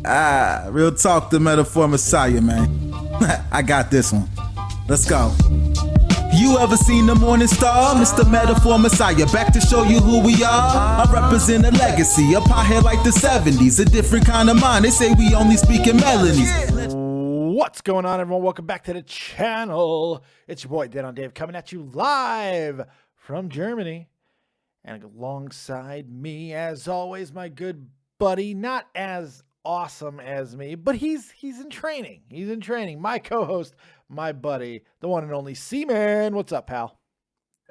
Real talk, the metaphor messiah, man. I got this one. Let's go. You ever seen the morning star? Mr. Metaphor Messiah, back to show you who we are. I represent a legacy, a pothead like the 70s, a different kind of mind. They say we only speak in melodies. What's going on, everyone? Welcome back to the channel. It's your boy, Dead on Dave, coming at you live from Germany. And alongside me, as always, my good buddy, not as awesome as me, but he's in training. He's in training. My co-host, my buddy, the one and only C-Man. What's up, pal?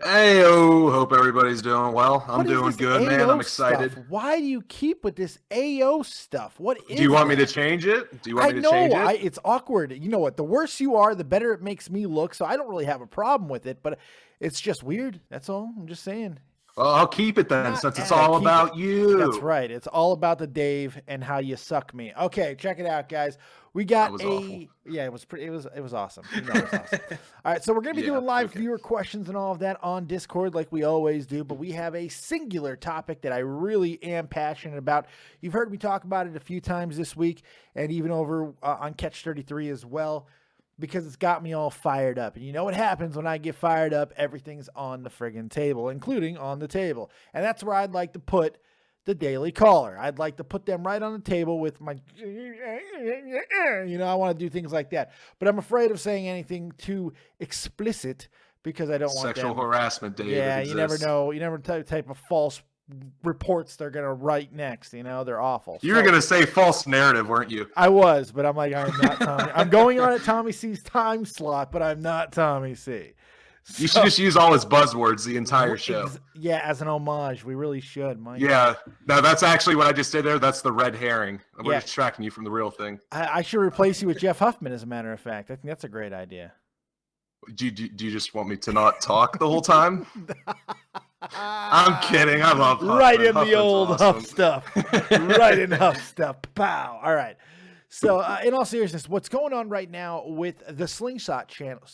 Hey-o, hope everybody's doing well. I'm doing good, man. I'm excited. Stuff? Why do you keep with this AO stuff? What is Do you want me to change it? Do you want me to change it? It's awkward. You know what? The worse you are, the better it makes me look, so I don't really have a problem with it, but it's just weird. That's all. I'm just saying. Well, I'll keep it then, since it's all about you. That's right. It's all about the Dave and how you suck me. Okay, check it out, guys. We got awful. Yeah, it was pretty. It was awesome. You know, it was awesome. All right, so we're gonna be doing live viewer questions and all of that on Discord, like we always do. But we have a singular topic that I really am passionate about. You've heard me talk about it a few times this week, and even over on Catch 33 as well, because it's got me all fired up. And you know what happens when I get fired up? Everything's on the friggin' table, including on the table. And that's where I'd like to put the Daily Caller. I'd like to put them right on the table with my, I want to do things like that. But I'm afraid of saying anything too explicit because I don't want sexual harassment, Dave. Yeah, you never know. You never type of false reports they're going to write next. You know, they're awful. You were going to say false narrative, weren't you? I was, but I'm like, I'm not Tommy. I'm going on at Tommy C's time slot, but I'm not Tommy C. You should just use all his buzzwords the entire show. Yeah, as an homage. We really should. Yeah. No, that's actually what I just did there. That's the red herring. We're distracting you from the real thing. I should replace you with Jeff Huffman, as a matter of fact. I think that's a great idea. Do you just want me to not talk the whole time? I'm kidding. I love Huffman. Right in Huffman's the old awesome. Huff stuff. Right in Huff stuff. Pow. All right. So, in all seriousness, what's going on right now with the Slingshot Channel,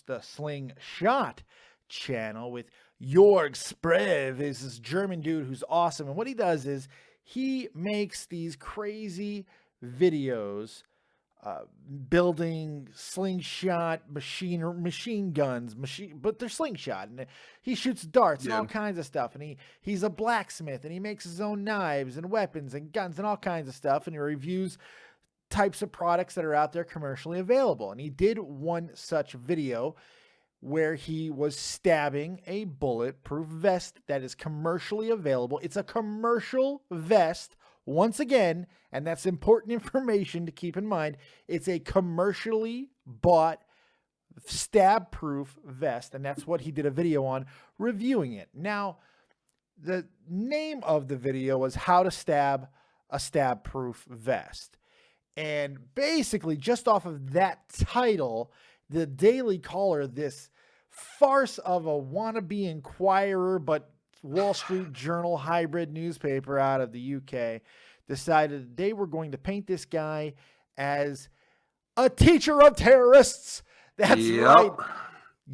with JoergSprave, is this German dude who's awesome. And what he does is he makes these crazy videos building slingshot machine guns, but they're slingshot, and he shoots darts and all kinds of stuff. And he's a blacksmith, and he makes his own knives and weapons and guns and all kinds of stuff. And he reviews types of products that are out there commercially available. And he did one such video where he was stabbing a bulletproof vest that is commercially available. It's a commercial vest, once again, and that's important information to keep in mind. It's a commercially bought stab-proof vest, and that's what he did a video on, reviewing it. Now, the name of the video was How to Stab a Stab-Proof Vest. And basically, just off of that title, the Daily Caller, this farce of a wannabe Inquirer, but Wall Street Journal hybrid newspaper out of the UK, decided they were going to paint this guy as a teacher of terrorists. That's right.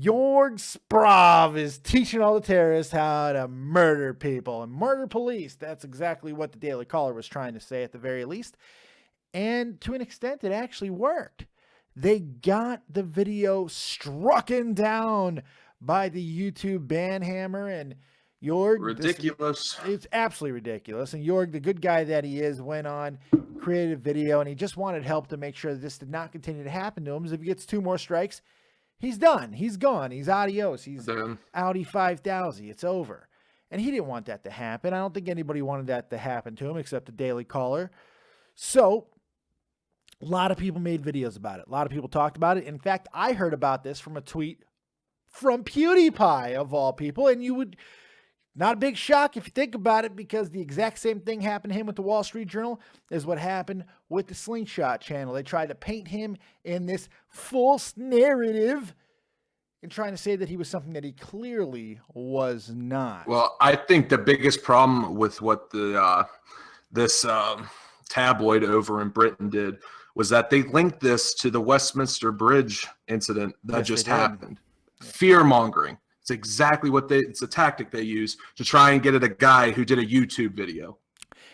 JoergSprave is teaching all the terrorists how to murder people and murder police. That's exactly what the Daily Caller was trying to say at the very least. And to an extent, it actually worked. They got the video strucken down by the YouTube ban hammer, and Jorg... Ridiculous. It's absolutely ridiculous. And Jorg, the good guy that he is, went on, created a video, and he just wanted help to make sure that this did not continue to happen to him. Because if he gets 2 more strikes, he's done. He's gone. He's adios. He's Audi 5000. It's over. And he didn't want that to happen. I don't think anybody wanted that to happen to him except the Daily Caller. So a lot of people made videos about it. A lot of people talked about it. In fact, I heard about this from a tweet from PewDiePie, of all people. And you would, not a big shock if you think about it, because the exact same thing happened to him with the Wall Street Journal is what happened with the Slingshot Channel. They tried to paint him in this false narrative and trying to say that he was something that he clearly was not. Well, I think the biggest problem with what this tabloid over in Britain did was that they linked this to the Westminster Bridge incident that just happened. Fear-mongering. It's exactly what it's a tactic they use to try and get at a guy who did a YouTube video.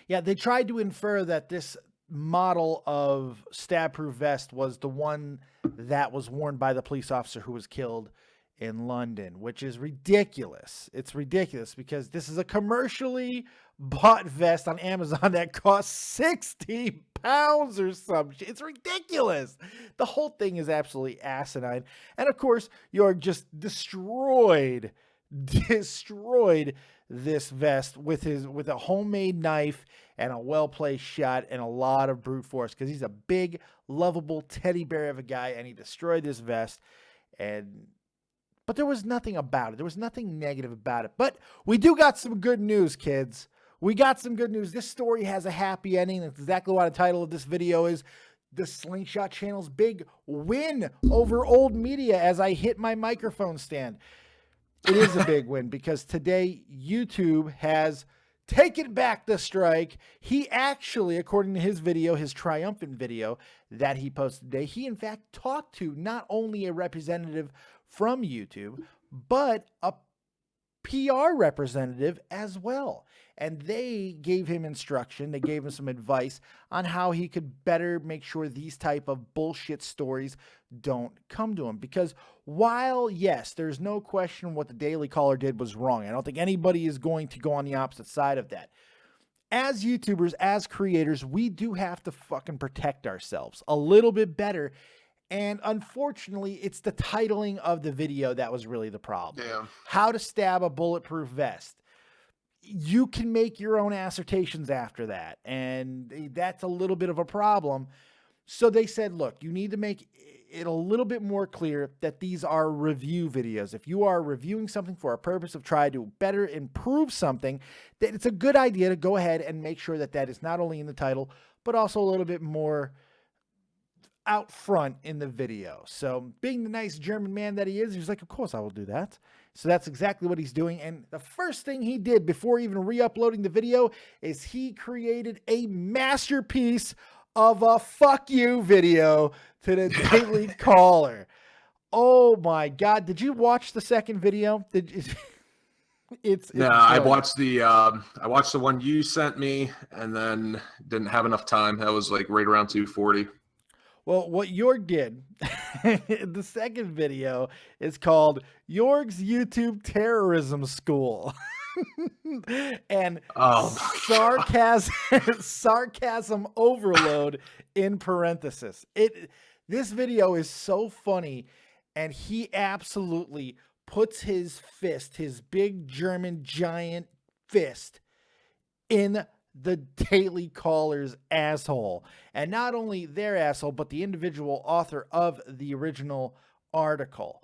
Yeah, they tried to infer that this model of stab-proof vest was the one that was worn by the police officer who was killed in London, which is ridiculous. It's ridiculous because this is a commercially bought vest on Amazon that costs 60 pounds or some shit. It's ridiculous. The whole thing is absolutely asinine. And of course, Jorg just destroyed this vest with a homemade knife and a well-placed shot and a lot of brute force because he's a big, lovable teddy bear of a guy, and he destroyed this vest. But there was nothing about it. There was nothing negative about it. But we do got some good news, kids. We got some good news. This story has a happy ending. That's exactly what the title of this video is. The Slingshot Channel's big win over old media as I hit my microphone stand. It is a big win because today YouTube has taken back the strike. He actually, according to his video, his triumphant video that he posted today, he in fact talked to not only a representative from YouTube, but a PR representative as well. And they gave him instruction. They gave him some advice on how he could better make sure these type of bullshit stories don't come to him. Because while, yes, there's no question what the Daily Caller did was wrong, I don't think anybody is going to go on the opposite side of that. As YouTubers, as creators, we do have to fucking protect ourselves a little bit better. And unfortunately, it's the titling of the video that was really the problem. Yeah. How to stab a bulletproof vest. You can make your own assertions after that. And that's a little bit of a problem. So they said, look, you need to make it a little bit more clear that these are review videos. If you are reviewing something for a purpose of trying to better improve something, that it's a good idea to go ahead and make sure that that is not only in the title, but also a little bit more out front in the video. So being the nice German man that he is, he's like, of course I will do that. So that's exactly what he's doing. And the first thing he did before even re-uploading the video is he created a masterpiece of a fuck you video to the Daily Caller. Oh my God. Did you watch the second video? It's I watched the one you sent me and then didn't have enough time. That was like right around 2:40. Well, what Jorg did, the second video is called Jorg's YouTube Terrorism School. And sarcasm overload in parenthesis. This video is so funny, and he absolutely puts his fist, his big German giant fist, in the Daily Caller's asshole. And not only their asshole, but the individual author of the original article.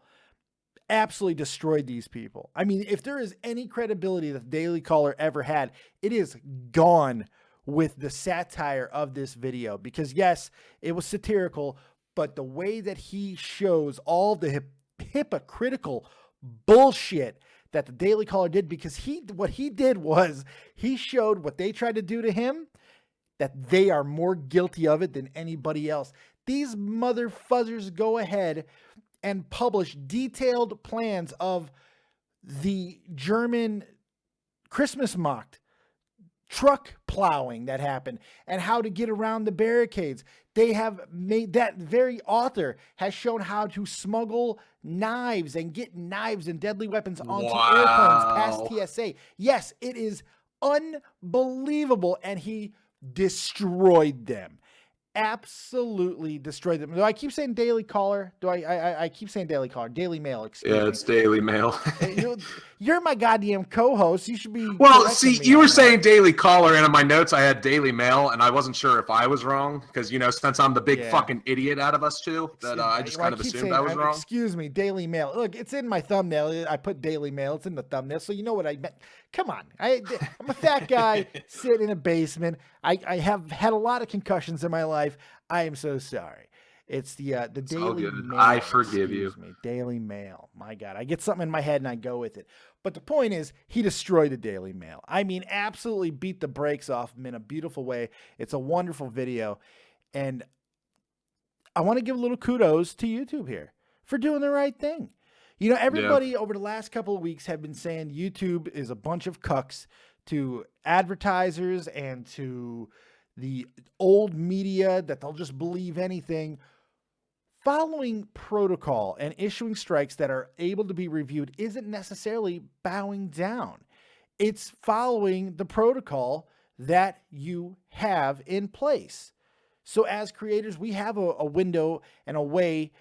Absolutely destroyed these people. I mean, if there is any credibility that the Daily Caller ever had, it is gone with the satire of this video. Because yes, it was satirical, but the way that he shows all the hypocritical bullshit that the Daily Caller did, because what he did was he showed what they tried to do to him, that they are more guilty of it than anybody else. These motherfuzzers go ahead and publish detailed plans of the German Christmas mocked truck plowing that happened and how to get around the barricades. They have made, that very author has shown how to smuggle knives and get knives and deadly weapons onto airplanes past TSA. Yes, it is unbelievable. And he destroyed them. Absolutely destroyed them. Do I keep saying Daily Caller? I keep saying Daily Caller? Daily Mail, excuse me. Yeah, it's Daily Mail. You're my goddamn co-host. You should be. Well, see, you were saying Daily Caller, and in my notes I had Daily Mail, and I wasn't sure if I was wrong because, you know, since I'm the big fucking idiot out of us two, that I just kind of assumed I was wrong. Excuse me, Daily Mail. Look, it's in my thumbnail. I put Daily Mail. It's in the thumbnail, so you know what I meant. Come on. I'm a fat guy sitting in a basement. I have had a lot of concussions in my life. I am so sorry. It's the Daily Mail. I forgive you. Me. Daily Mail. My God. I get something in my head and I go with it. But the point is, he destroyed the Daily Mail. I mean, absolutely beat the brakes off him in a beautiful way. It's a wonderful video. And I want to give a little kudos to YouTube here for doing the right thing. You know, everybody over the last couple of weeks have been saying YouTube is a bunch of cucks to advertisers and to the old media that they'll just believe anything. Following protocol and issuing strikes that are able to be reviewed isn't necessarily bowing down. It's following the protocol that you have in place. So as creators, we have a window and a way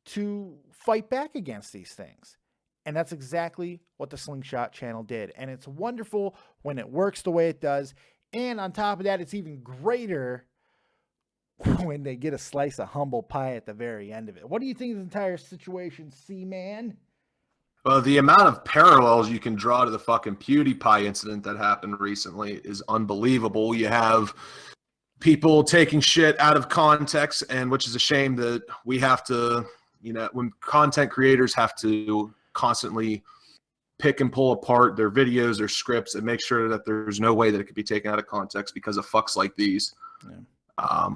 to fight back against these things. And that's exactly what the Slingshot Channel did. And it's wonderful when it works the way it does. And on top of that, it's even greater when they get a slice of humble pie at the very end of it. What do you think of the entire situation, C-Man? Well, the amount of parallels you can draw to the fucking PewDiePie incident that happened recently is unbelievable. You have people taking shit out of context, and which is a shame that we have to, when content creators have to constantly pick and pull apart their videos or scripts and make sure that there's no way that it could be taken out of context because of fucks like these. Yeah.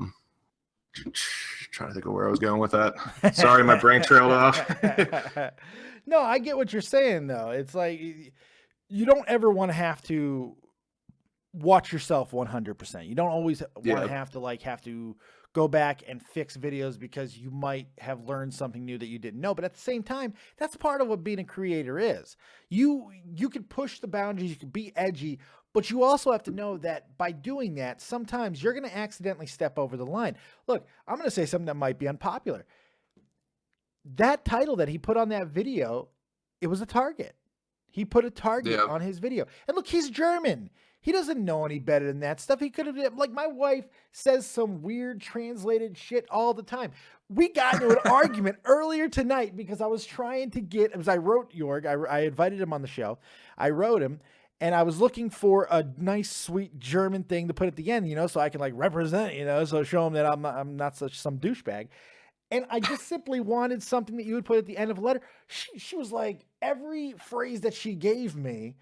Trying to think of where I was going with that. Sorry, my brain trailed off. No, I get what you're saying, though. It's like you don't ever want to have to watch yourself 100%. You don't always want to have to go back and fix videos because you might have learned something new that you didn't know. But at the same time, that's part of what being a creator is. You can push the boundaries, you can be edgy, but you also have to know that by doing that, sometimes you're going to accidentally step over the line. Look, I'm going to say something that might be unpopular. That title that he put on that video, it was a target. He put a target on his video. And look, he's German. He doesn't know any better than that stuff. He could have, like, my wife says some weird translated shit all the time. We got into an argument earlier tonight because I was trying to get, as I wrote Jorg, I invited him on the show. I wrote him, and I was looking for a nice, sweet German thing to put at the end, so I can, like, represent, so show him that I'm not such some douchebag. And I just simply wanted something that you would put at the end of a letter. She was like, every phrase that she gave me,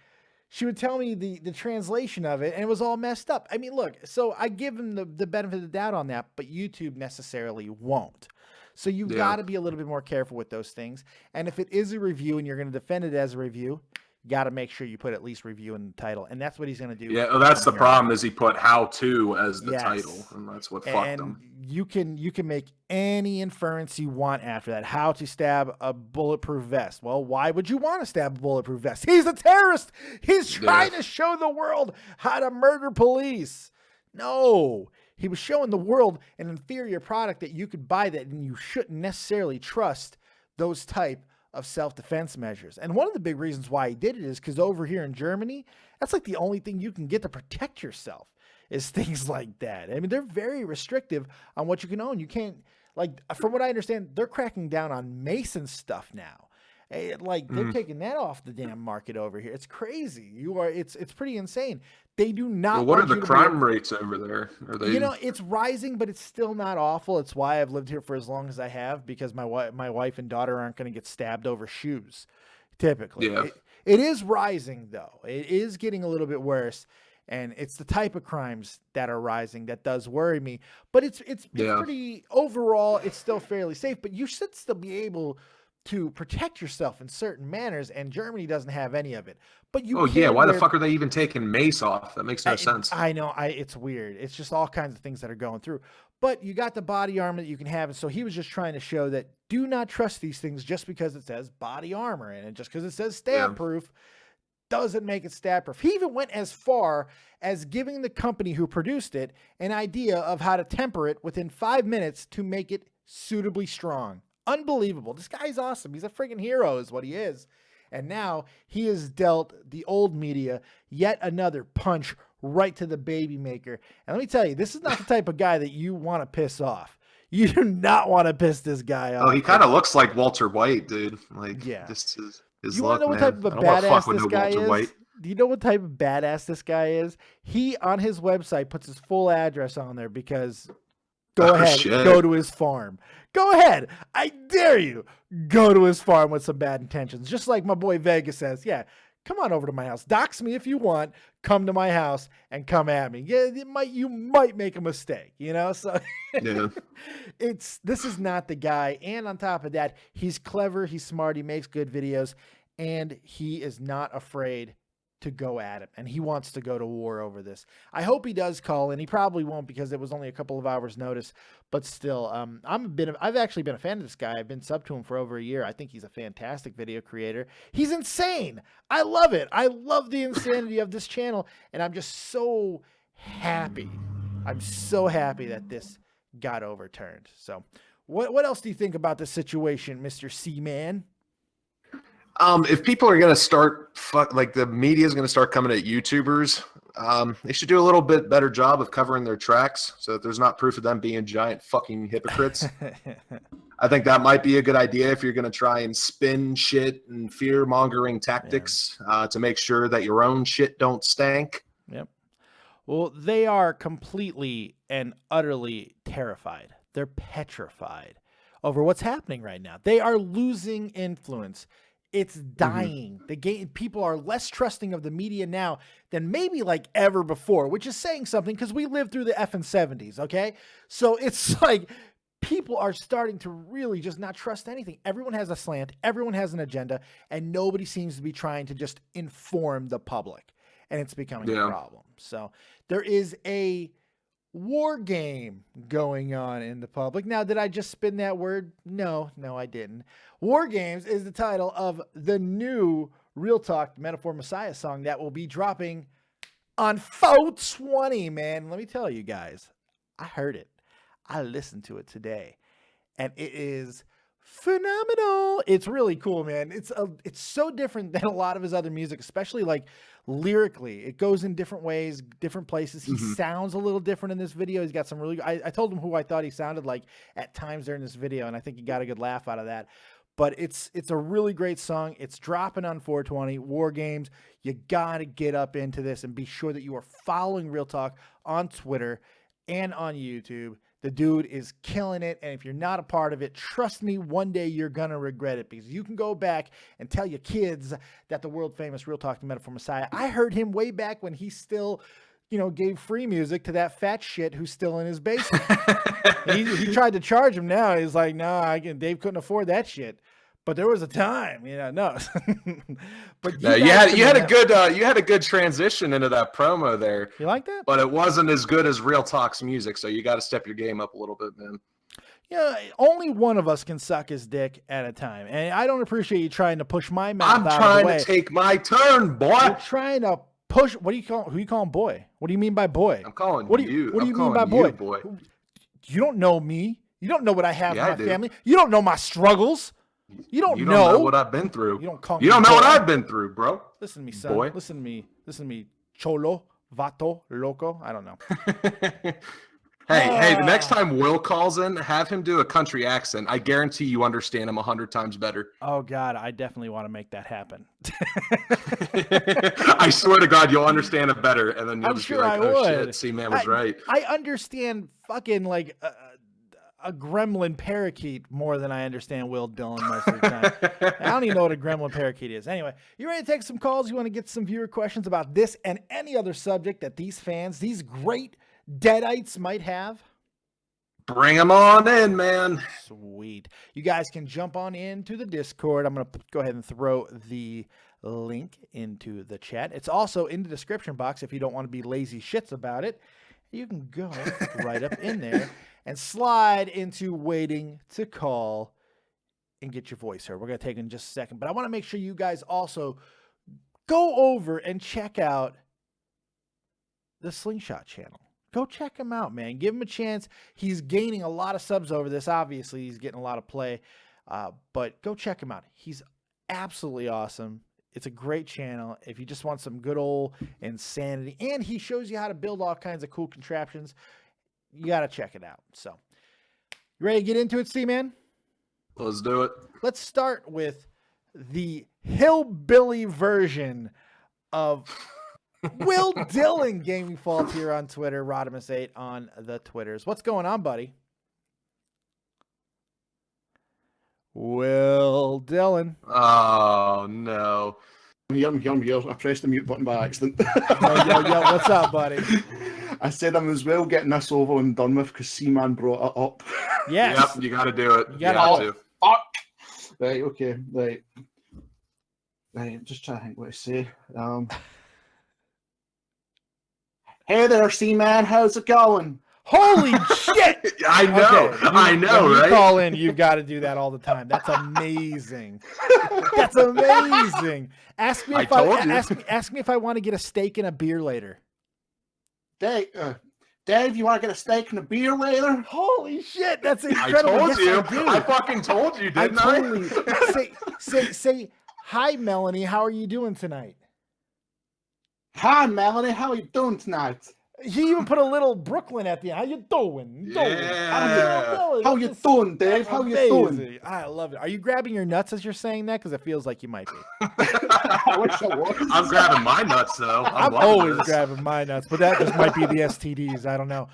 she would tell me the translation of it, and it was all messed up. I mean, look, so I give him the benefit of the doubt on that, but YouTube necessarily won't. So you got to be a little bit more careful with those things. And if it is a review and you're going to defend it as a review, you got to make sure you put at least review in the title. And that's what he's going to do. Yeah, well, that's the problem is he put how to as the title, and that's what fucked him. You can make any inference you want after that. How to stab a bulletproof vest. Well, why would you want to stab a bulletproof vest? He's a terrorist. He's trying to show the world how to murder police. No, he was showing the world an inferior product that you could buy that, and you shouldn't necessarily trust those type of self-defense measures. And one of the big reasons why he did it is because over here in Germany, that's like the only thing you can get to protect yourself is things like that. I mean, they're very restrictive on what you can own. You can't, like, from what I understand, they're cracking down on Mason stuff now. They're taking that off the damn market over here. It's crazy. It's pretty insane. They do not. Well, what are the crime rates over there? Are they? It's rising, but it's still not awful. It's why I've lived here for as long as I have, because my wife and daughter aren't going to get stabbed over shoes. Typically, it is rising though. It is getting a little bit worse, and it's the type of crimes that are rising that does worry me. But it's pretty overall. It's still fairly safe, but you should still be able to protect yourself in certain manners, and Germany doesn't have any of it. But you why the fuck are they even taking mace off? That makes no sense. I know, it's weird. It's just all kinds of things that are going through. But you got the body armor that you can have, and so he was just trying to show that do not trust these things just because it says body armor in it, just because it says stab proof doesn't make it stab proof. He even went as far as giving the company who produced it an idea of how to temper it within 5 minutes to make it suitably strong. Unbelievable. This guy's awesome. He's a friggin' hero is what he is. And now he has dealt the old media yet another punch right to the baby maker. And let me tell you, this is not the type of guy that you want to piss off. You do not want to piss this guy off. Oh, he kind of looks like Walter White, dude. This is his look, man. You want to know what type of a badass this guy is? Do you know what type of badass this guy is? He, on his website, puts his full address on there because... Go ahead, go to his farm. Go ahead. I dare you. Go to his farm with some bad intentions. Just like my boy Vegas says, come on over to my house. Dox me if you want. Come to my house and come at me. Yeah, you might make a mistake, So this is not the guy. And on top of that, he's clever, he's smart, he makes good videos, and he is not afraid to go at him, and he wants to go to war over this. I hope he does call in. He probably won't because it was only a couple of hours notice, but still, I've actually been a fan of this guy. I've been sub to him for over a year. I think he's a fantastic video creator. He's insane. I love it. I love the insanity of this channel, and I'm just so happy. I'm so happy that this got overturned. So what else do you think about the situation, Mr. C-Man? If people are going to start, like the media is going to start coming at YouTubers, they should do a little bit better job of covering their tracks so that there's not proof of them being giant fucking hypocrites. I think that might be a good idea if you're going to try and spin shit and fear-mongering tactics to make sure that your own shit don't stank. Yep. Well, they are completely and utterly terrified. They're petrified over what's happening right now. They are losing influence. It's dying. People are less trusting of the media now than maybe like ever before, which is saying something because we lived through the effing 70s, okay? So it's like people are starting to really just not trust anything. Everyone has a slant, everyone has an agenda, and nobody seems to be trying to just inform the public, and it's becoming a problem. So there is a war game going on in the public. Now, did I just spin that word? No, I didn't. War Games is the title of the new Real Talk Metaphor Messiah song that will be dropping on 420, man. Let me tell you guys, I heard it. I listened to it today, and it is phenomenal. It's really cool, man. It's so different than a lot of his other music, especially like lyrically. It goes in different ways, different places. He sounds a little different in this video. He's got some really, I told him who I thought he sounded like at times during this video, and I think he got a good laugh out of that. But it's a really great song. It's dropping on 420 War Games. You got to get up into this and be sure that you are following Real Talk on Twitter and on YouTube. The dude is killing it, and if you're not a part of it, trust me, one day you're going to regret it, because you can go back and tell your kids that the world-famous Real Talk Metaphor Messiah, I heard him way back when he still, gave free music to that fat shit who's still in his basement. he tried to charge him now. He's like, no, Dave couldn't afford that shit. But there was a time, no. But you had a good transition into that promo there. You like that? But it wasn't as good as Real Talk's music, so you got to step your game up a little bit, man. Yeah, only one of us can suck his dick at a time, and I don't appreciate you trying to push my mouth out of the way. I'm trying to take my turn, boy. You're trying to push. What do you call? Who you calling boy? What do you mean by boy? I'm calling you. What do you mean by boy? You don't know me. You don't know what I have in my family. You don't know my struggles. You don't know what I've been through. You don't know what I've been through, bro. Listen to me, son. Boy. Listen to me. Cholo, vato, loco. I don't know. Hey, the next time Will calls in, have him do a country accent. I guarantee you understand him 100 times better. Oh, God, I definitely want to make that happen. I swear to God, you'll understand it better. And then you'll just be like, oh, shit, C-Man was right. I understand fucking like a gremlin parakeet more than I understand Will Dillon most of the time. I don't even know what a gremlin parakeet is. Anyway, you ready to take some calls? You want to get some viewer questions about this and any other subject that these fans, these great deadites might have? Bring them on in, man. Sweet. You guys can jump on into the Discord. I'm going to go ahead and throw the link into the chat. It's also in the description box if you don't want to be lazy shits about it. You can go right up in there and slide into waiting to call and get your voice heard. We're going to take it in just a second, but I want to make sure you guys also go over and check out the Slingshot Channel. Go check him out, man. Give him a chance. He's gaining a lot of subs over this. Obviously, he's getting a lot of play, but go check him out. He's absolutely awesome. It's a great channel if you just want some good old insanity, and he shows you how to build all kinds of cool contraptions. You got to check it out. So, you ready to get into it, C-Man? Let's do it. Let's start with the hillbilly version of Will Dillon Gaming Fault here on Twitter, Rodimus8 on the Twitters. What's going on, buddy? Will Dillon. Oh, no. I'm here. I pressed the mute button by accident. Yo, what's up, buddy? I said I'm as well getting this over and done with because C-Man brought it up. Yes. Yep, you got to do it. You got to. Fuck. Right, okay. Right, just trying to think what to say. Hey there, C-Man. How's it going? Holy shit! I know, Okay, I know, when you right? call in, you've got to do that all the time. That's amazing. That's amazing. Ask me if ask me if I want to get a steak and a beer later. Dave, you want to get a steak and a beer later? Holy shit, that's incredible. I told you. I do. I fucking told you, didn't I? Totally. say hi, Melanie. How are you doing tonight? Hi, Melanie. How are you doing tonight? He even put a little Brooklyn at the end. How you doing? Yeah. How you doing, Dave? How you doing? I love it. Are you grabbing your nuts as you're saying that? Because it feels like you might be. I wish I was. I'm grabbing my nuts though. I'm always grabbing my nuts, but that just might be the STDs. I don't know.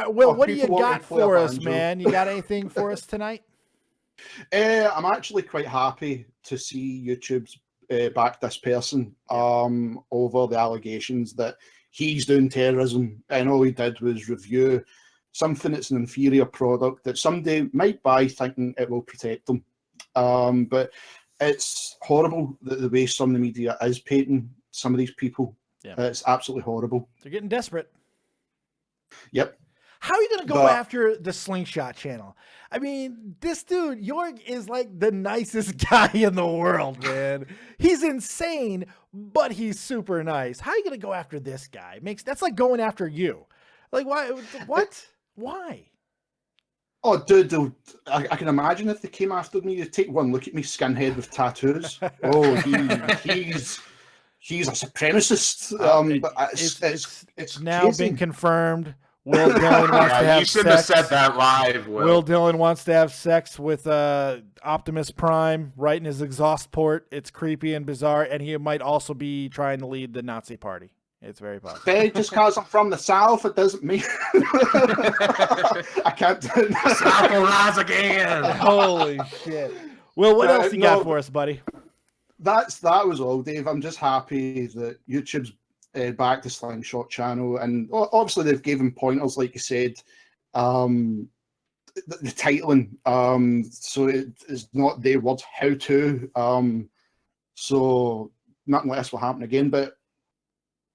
Will, what do you got for us, man? You got anything for us tonight? I'm actually quite happy to see YouTube's back this person over the allegations that he's doing terrorism, and all he did was review something that's an inferior product that somebody might buy thinking it will protect them. But it's horrible the way some of the media is painting some of these people. Yeah. It's absolutely horrible. They're getting desperate. Yep. How are you going to go after the Slingshot Channel? I mean, this dude, Jorg, is like the nicest guy in the world, man. He's insane, but he's super nice. How are you going to go after this guy? That's like going after you. Like, why? What? Why? Oh, dude, I can imagine if they came after me, you'd take one look at me, skinhead with tattoos. Oh, he's a supremacist. But it's now been confirmed. Will Dillon wants to have you shouldn't sex. have said that live, Will Dillon wants to have sex with Optimus Prime right in his exhaust port. It's creepy and bizarre, and he might also be trying to lead the Nazi party. It's very possible. Hey, just because I'm from the South, it doesn't mean I can't do it. South will rise again. Holy shit. Will, what else you got for us, buddy? That was all, Dave. I'm just happy that YouTube's back to Slingshot Channel, and obviously they've given pointers, like you said, the titling, so it is not their words how to, so nothing like this will happen again. But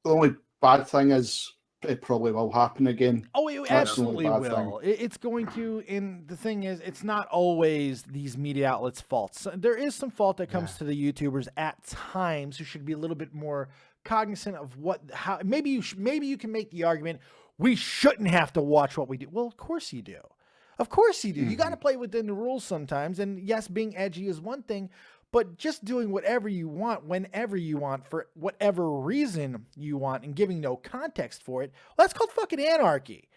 the only bad thing is it probably will happen again. Oh, it absolutely will. It's going to, and the thing is, it's not always these media outlets' faults. There is some fault that comes to the YouTubers at times who should be a little bit more cognizant of how maybe you can make the argument we shouldn't have to watch what we do. Well, of course you do. Of course you do. You got to play within the rules sometimes. And yes, being edgy is one thing, but just doing whatever you want, whenever you want, for whatever reason you want, and giving no context for it, well, that's called fucking anarchy.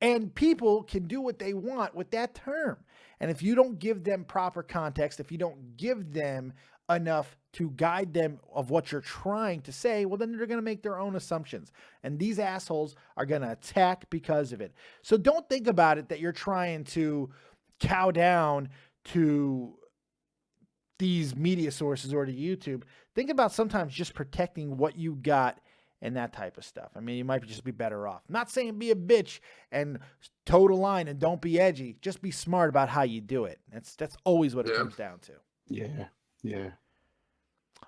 And people can do what they want with that term. And if you don't give them proper context, if you don't give them enough to guide them of what you're trying to say, well, then they're going to make their own assumptions. And these assholes are going to attack because of it. So don't think about it that you're trying to cow down to these media sources or to YouTube. Think about sometimes just protecting what you got and that type of stuff. I mean, you might just be better off. I'm not saying be a bitch and toe the line and don't be edgy. Just be smart about how you do it. That's always what it comes down to. Yeah.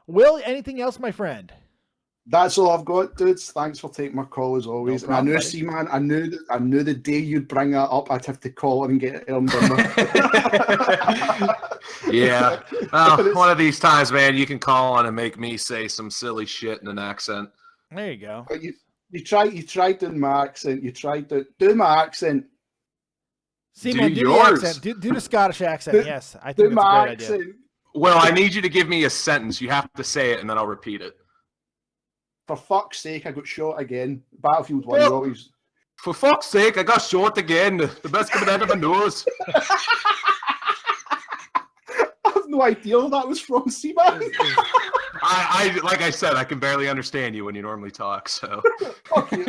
Will, anything else, my friend? That's all I've got, dudes. Thanks for taking my call as always. No problem, and I knew, C-Man, I knew the day you'd bring that up, I'd have to call and get it done. Yeah. One of these times, man, you can call on and make me say some silly shit in an accent. There you go. You tried doing my accent. You tried to do my accent. See, man, do the accent. Do the Scottish accent. Yes, I think that's a great idea. Well, I need you to give me a sentence. You have to say it, and then I'll repeat it. For fuck's sake, I got shot again. Battlefield 1, always. For fuck's sake, I got shot again. The best coming out of my nose. I have no idea where that was from, C-Man. I like I said, I can barely understand you when you normally talk, so. Fuck you.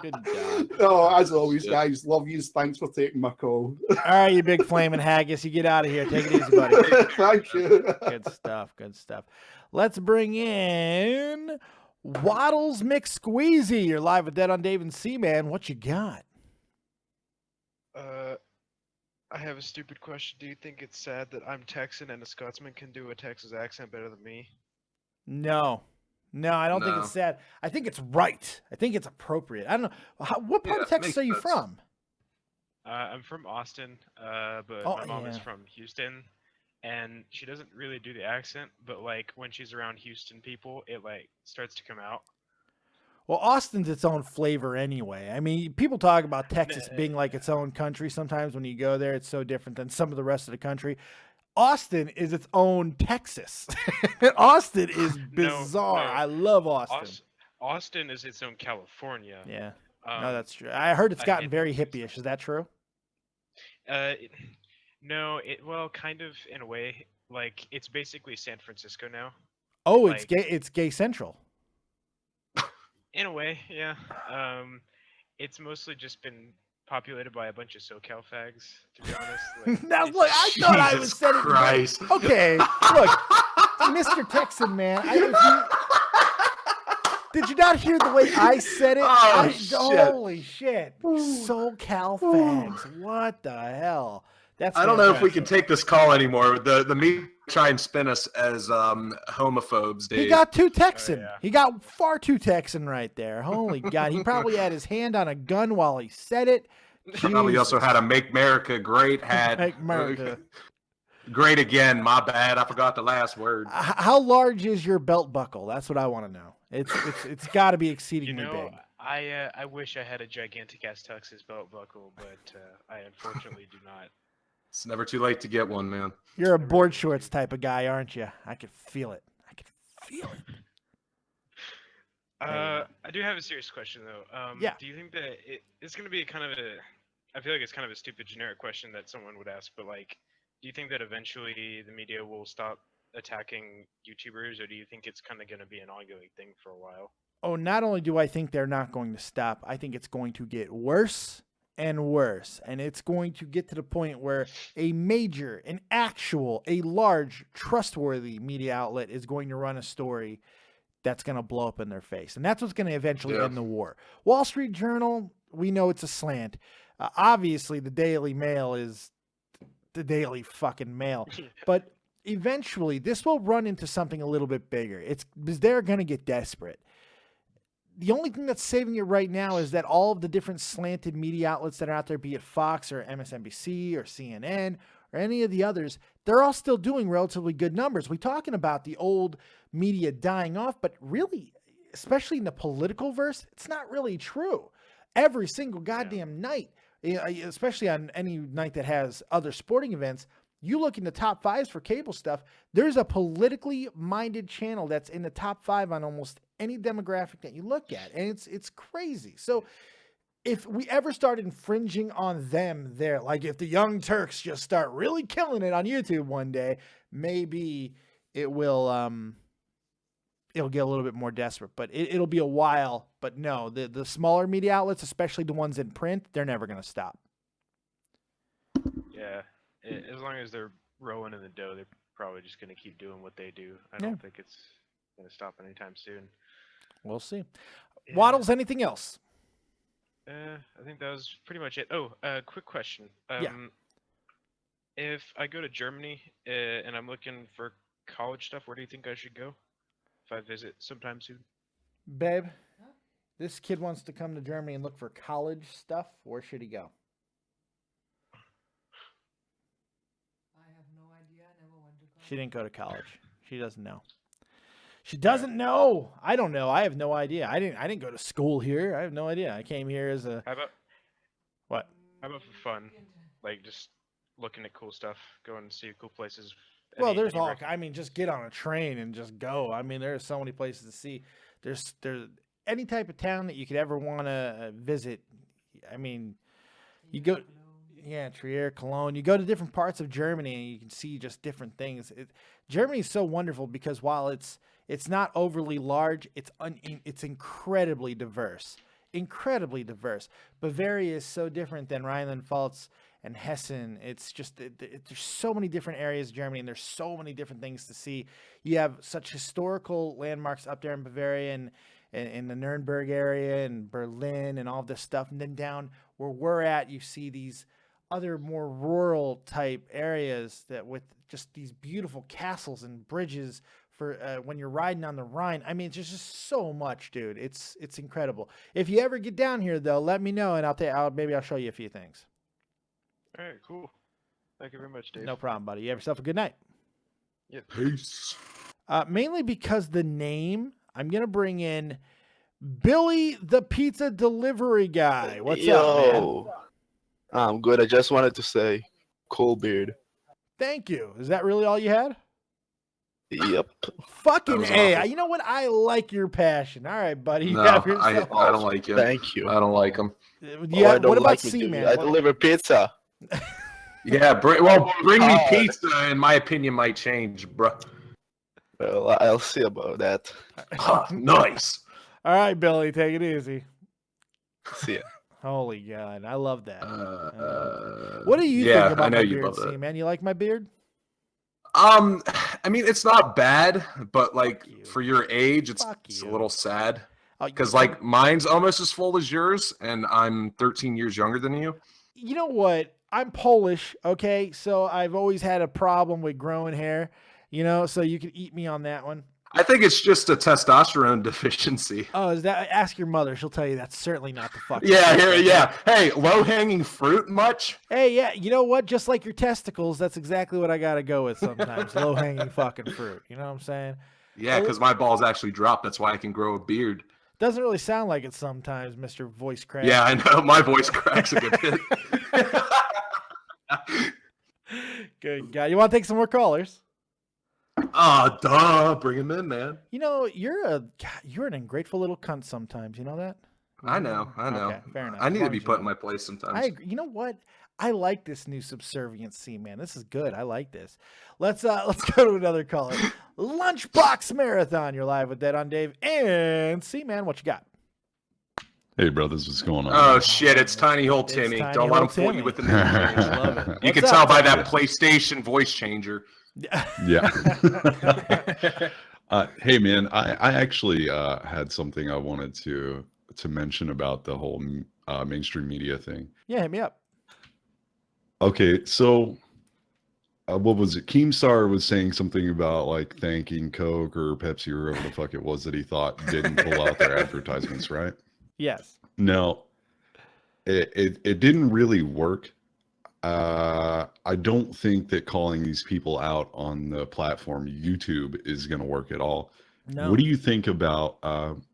Good job. Oh, as always, guys, love yous. Thanks for taking my call. All right, you big flaming haggis. You get out of here. Take it easy, buddy. Thank you. Good stuff. Good stuff. Let's bring in Waddles McSqueezy. You're live with Dead on Dave and C-Man. What you got? I have a stupid question. Do you think it's sad that I'm Texan and a Scotsman can do a Texas accent better than me? No. No, I don't think No. it's sad. I think it's right. I think it's appropriate. I don't know. What part Yeah, of Texas makes are you sense. from? I'm from Austin, but Oh, my mom is yeah. from Houston, and she doesn't really do the accent, but like when she's around Houston people, it like starts to come out. Well, Austin's its own flavor anyway. I mean, people talk about Texas Nah, being like its own country. Sometimes when you go there, it's so different than some of the rest of the country. Austin is its own Texas. Austin is bizarre. no. I love Austin. Austin is its own California. Yeah. Um, No, that's true. I heard it's I gotten hate very that. hippie-ish. Is that true? No, well, kind of in a way. Like it's basically San Francisco now. Oh, it's Like- gay. It's gay central. In a way, yeah. It's mostly just been populated by a bunch of SoCal fags, to be honest. Like, Now, it's- look, I thought I was Jesus setting. Christ. Okay, look, Mr. Texan man. Did you not hear the way I said it? Oh, shit. Holy shit! SoCal fags. What the hell? That's. I don't know if we can fantastic. take this call anymore. The media try and spin us as homophobes, Dave. He got too Texan. yeah. He got far too Texan right there. Holy God! He probably had his hand on a gun while he said it. Probably also had a "Make America Great" hat. Make America. Great again. My bad. I forgot the last word. How large is your belt buckle? That's what I want to know. It's got to be You exceedingly know, big. I wish I had a gigantic ass Texas belt buckle, but I unfortunately do not. It's never too late to get one, man. You're a board shorts type of guy, aren't you? I could feel it. I could feel it. I do have a serious question though. Yeah. Do you think that it's going to be kind of a? I feel like it's kind of a stupid generic question that someone would ask, but like, do you think that eventually the media will stop attacking YouTubers, or do you think it's kind of going to be an ongoing thing for a while? Oh, not only do I think they're not going to stop, I think it's going to get worse and worse. And it's going to get to the point where a major, an actual, a large, trustworthy media outlet is going to run a story that's going to blow up in their face. And that's what's going to eventually Yeah. end the war. Wall Street Journal, we know it's a slant. Obviously, the Daily Mail is the Daily fucking Mail. But eventually, this will run into something a little bit bigger. It's because they're going to get desperate. The only thing that's saving it right now is that all of the different slanted media outlets that are out there, be it Fox or MSNBC or CNN or any of the others, they're all still doing relatively good numbers. We're talking about the old media dying off, but really, especially in the political verse, it's not really true. Every single goddamn night, especially on any night that has other sporting events, you look in the top fives for cable stuff, there's a politically minded channel that's in the top 5 on almost any demographic that you look at. And it's crazy. So if we ever start infringing on them there, like if the Young Turks just start really killing it on YouTube one day, maybe it will, it'll get a little bit more desperate, but it'll be a while. But no, the smaller media outlets, especially the ones in print, they're never going to stop. Yeah, as long as they're rolling in the dough, they're probably just going to keep doing what they do. I don't think it's going to stop anytime soon. We'll see. Yeah. Waddles, anything else? I think that was pretty much it. Oh, quick question. Yeah. If I go to Germany and I'm looking for college stuff, where do you think I should go if I visit sometime soon? Babe, this kid wants to come to Germany and look for college stuff. Where should he go? I have no idea. I never went to college. She didn't go to college. She doesn't know. She doesn't know. I don't know. I have no idea. I didn't go to school here. I have no idea. I came here as a How about what? how about for fun? Like just looking at cool stuff, going to see cool places. Well, Any- there's any all. rec- I mean, just get on a train and just go. I mean, there's so many places to see. There's any type of town that you could ever want to visit. I mean, you go. Yeah, Trier, Cologne. You go to different parts of Germany and you can see just different things. Germany is so wonderful because while it's not overly large, it's incredibly diverse. Incredibly diverse. Bavaria is so different than Rhineland-Pfalz and Hessen. It's just there's so many different areas of Germany and there's so many different things to see. You have such historical landmarks up there in Bavaria and in the Nuremberg area and Berlin and all this stuff. And then down where we're at, you see these other more rural type areas that with just these beautiful castles and bridges for when you're riding on the Rhine. I mean, it's just so much, dude. It's incredible. If you ever get down here, though, let me know, and maybe I'll show you a few things. All right, cool. Thank you very much, Dave. No problem, buddy. You have yourself a good night. Yep. Peace. Mainly because the name, I'm going to bring in Billy the pizza delivery guy. What's up, man? I'm good. I just wanted to say, cool beard. Thank you. Is that really all you had? Yep. Fucking was A. awful. You know what? I like your passion. All right, buddy. You No, have I yourself- don't like you. Thank you. I don't like him. Yeah, I don't what about like me, C, dude. man? I deliver pizza. Yeah, bring me pizza, and my opinion might change, bro. Well, I'll see about that. Nice. All right, Billy, take it easy. See ya. Holy God, I love that. What What do you yeah, think about I know my you beard, love C, that. man? You like my beard? I mean, it's not bad, but like you. for your age, it's Fuck a you. little sad. Oh, Because like mine's almost as full as yours, and I'm 13 years younger than you. you know what? I'm Polish, okay? So I've always had a problem with growing hair, so you can eat me on that one. I think it's just a testosterone deficiency. Oh, is that? Ask your mother. She'll tell you that's certainly not the fucking Yeah, case, okay? yeah. Hey, low-hanging fruit much? Hey, yeah, you know what? Just like your testicles, that's exactly what I got to go with sometimes. Low-hanging fucking fruit. You know what I'm saying? Yeah, because my balls actually drop. That's why I can grow a beard. Doesn't really sound like it sometimes, Mr. Voice Crack. Yeah, I know. My voice cracks a good bit. Good guy. You want to take some more callers? Duh. Bring him in, man. You're an ungrateful little cunt sometimes. You know that? I know. Okay, fair enough. I need As to long be as you put in know. my place sometimes. I agree. You know what? I like this new subserviency, man. This is good. I like this. Let's go to another caller. Lunchbox Marathon. You're live with Dead on Dave and C, man. What you got? Hey, brothers, what's going on? Oh, shit. It's Tiny Hole It's Timmy. Tiny Don't let Hole him fool Timmy. you with the name change. Love it. You What's can up, tell by Timmy? that PlayStation voice changer. Yeah. Hey, man, I actually had something I wanted to mention about the whole mainstream media thing. Yeah, hit me up. Okay, so what was it? Keemstar was saying something about like thanking Coke or Pepsi or whoever the fuck it was that he thought didn't pull out their advertisements, right? Yes. No, it didn't really work. I don't think that calling these people out on the platform YouTube is going to work at all. No. What do you think about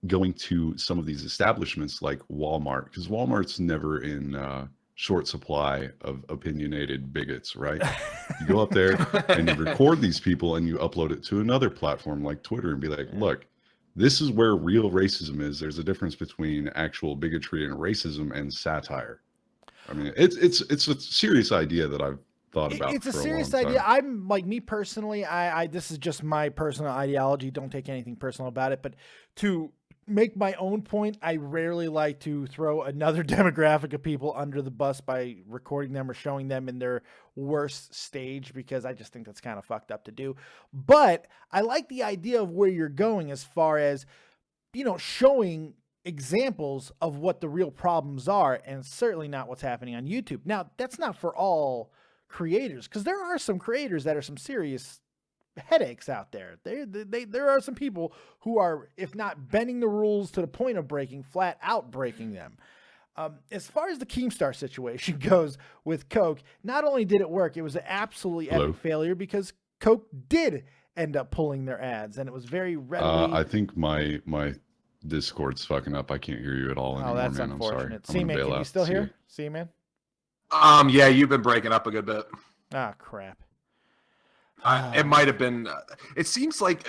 going to some of these establishments like Walmart? Because Walmart's never in short supply of opinionated bigots, right? You go up there and you record these people and you upload it to another platform like Twitter and be like, look, this is where real racism is. There's a difference between actual bigotry and racism and satire. I mean, it's a serious idea that I've thought about. It's a for serious long idea. time. I'm like me personally. I this is just my personal ideology. Don't take anything personal about it. But to make my own point, I rarely like to throw another demographic of people under the bus by recording them or showing them in their worst stage, because I just think that's kind of fucked up to do. But I like the idea of where you're going as far as, showing examples of what the real problems are, and certainly not what's happening on YouTube. Now, that's not for all creators, because there are some creators that are some serious headaches out there. There are some people who are, if not bending the rules to the point of breaking, flat out breaking them. As far as the Keemstar situation goes with Coke, not only did it work, it was an absolutely epic failure, because Coke did end up pulling their ads, and it was very readily... I think my Discord's fucking up. I can't hear you at all anymore, that's man. I'm sorry. unfortunate. I'm gonna C-Man, bail can you out. still See hear? ya. C-Man? Yeah, you've been breaking up a good bit. Ah, crap. It might have been. It seems like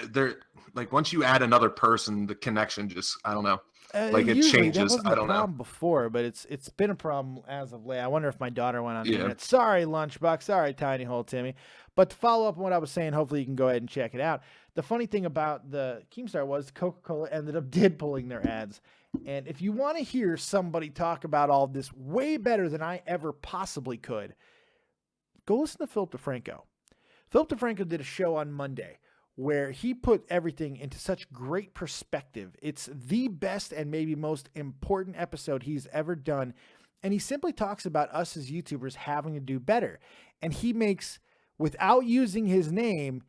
once you add another person, the connection just, I don't know. Like it Usually changes. That wasn't I don't a know. problem before, but it's been a problem as of late. I wonder if my daughter went on the Yeah. internet. Sorry, Lunchbox. Sorry, Tiny Hole Timmy. But to follow up on what I was saying, hopefully you can go ahead and check it out. The funny thing about the Keemstar was Coca-Cola ended up pulling their ads. And if you want to hear somebody talk about all of this way better than I ever possibly could, go listen to Philip DeFranco. Philip DeFranco did a show on Monday where he put everything into such great perspective. It's the best and maybe most important episode he's ever done. And he simply talks about us as YouTubers having to do better. And he makes, without using his name,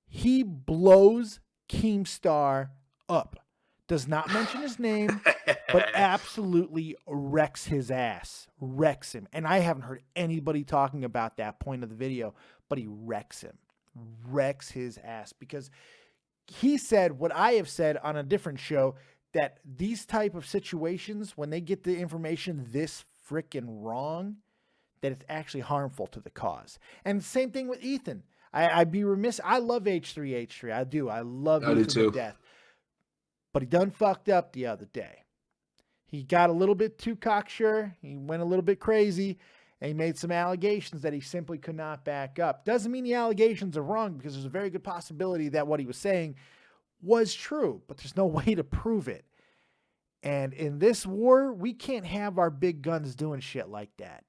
he blows Keemstar up. Does not mention his name, but absolutely wrecks his ass. Wrecks him. And I haven't heard anybody talking about that point of the video, but he wrecks him. Wrecks his ass. Because he said what I have said on a different show, that these type of situations, when they get the information this freaking wrong, that it's actually harmful to the cause. And same thing with Ethan. I'd be remiss. I love H3H3. I do. I love I do Ethan to too. death. But he done fucked up the other day. He got a little bit too cocksure. He went a little bit crazy. And he made some allegations that he simply could not back up. Doesn't mean the allegations are wrong, because there's a very good possibility that what he was saying was true. But there's no way to prove it. And in this war, we can't have our big guns doing shit like that.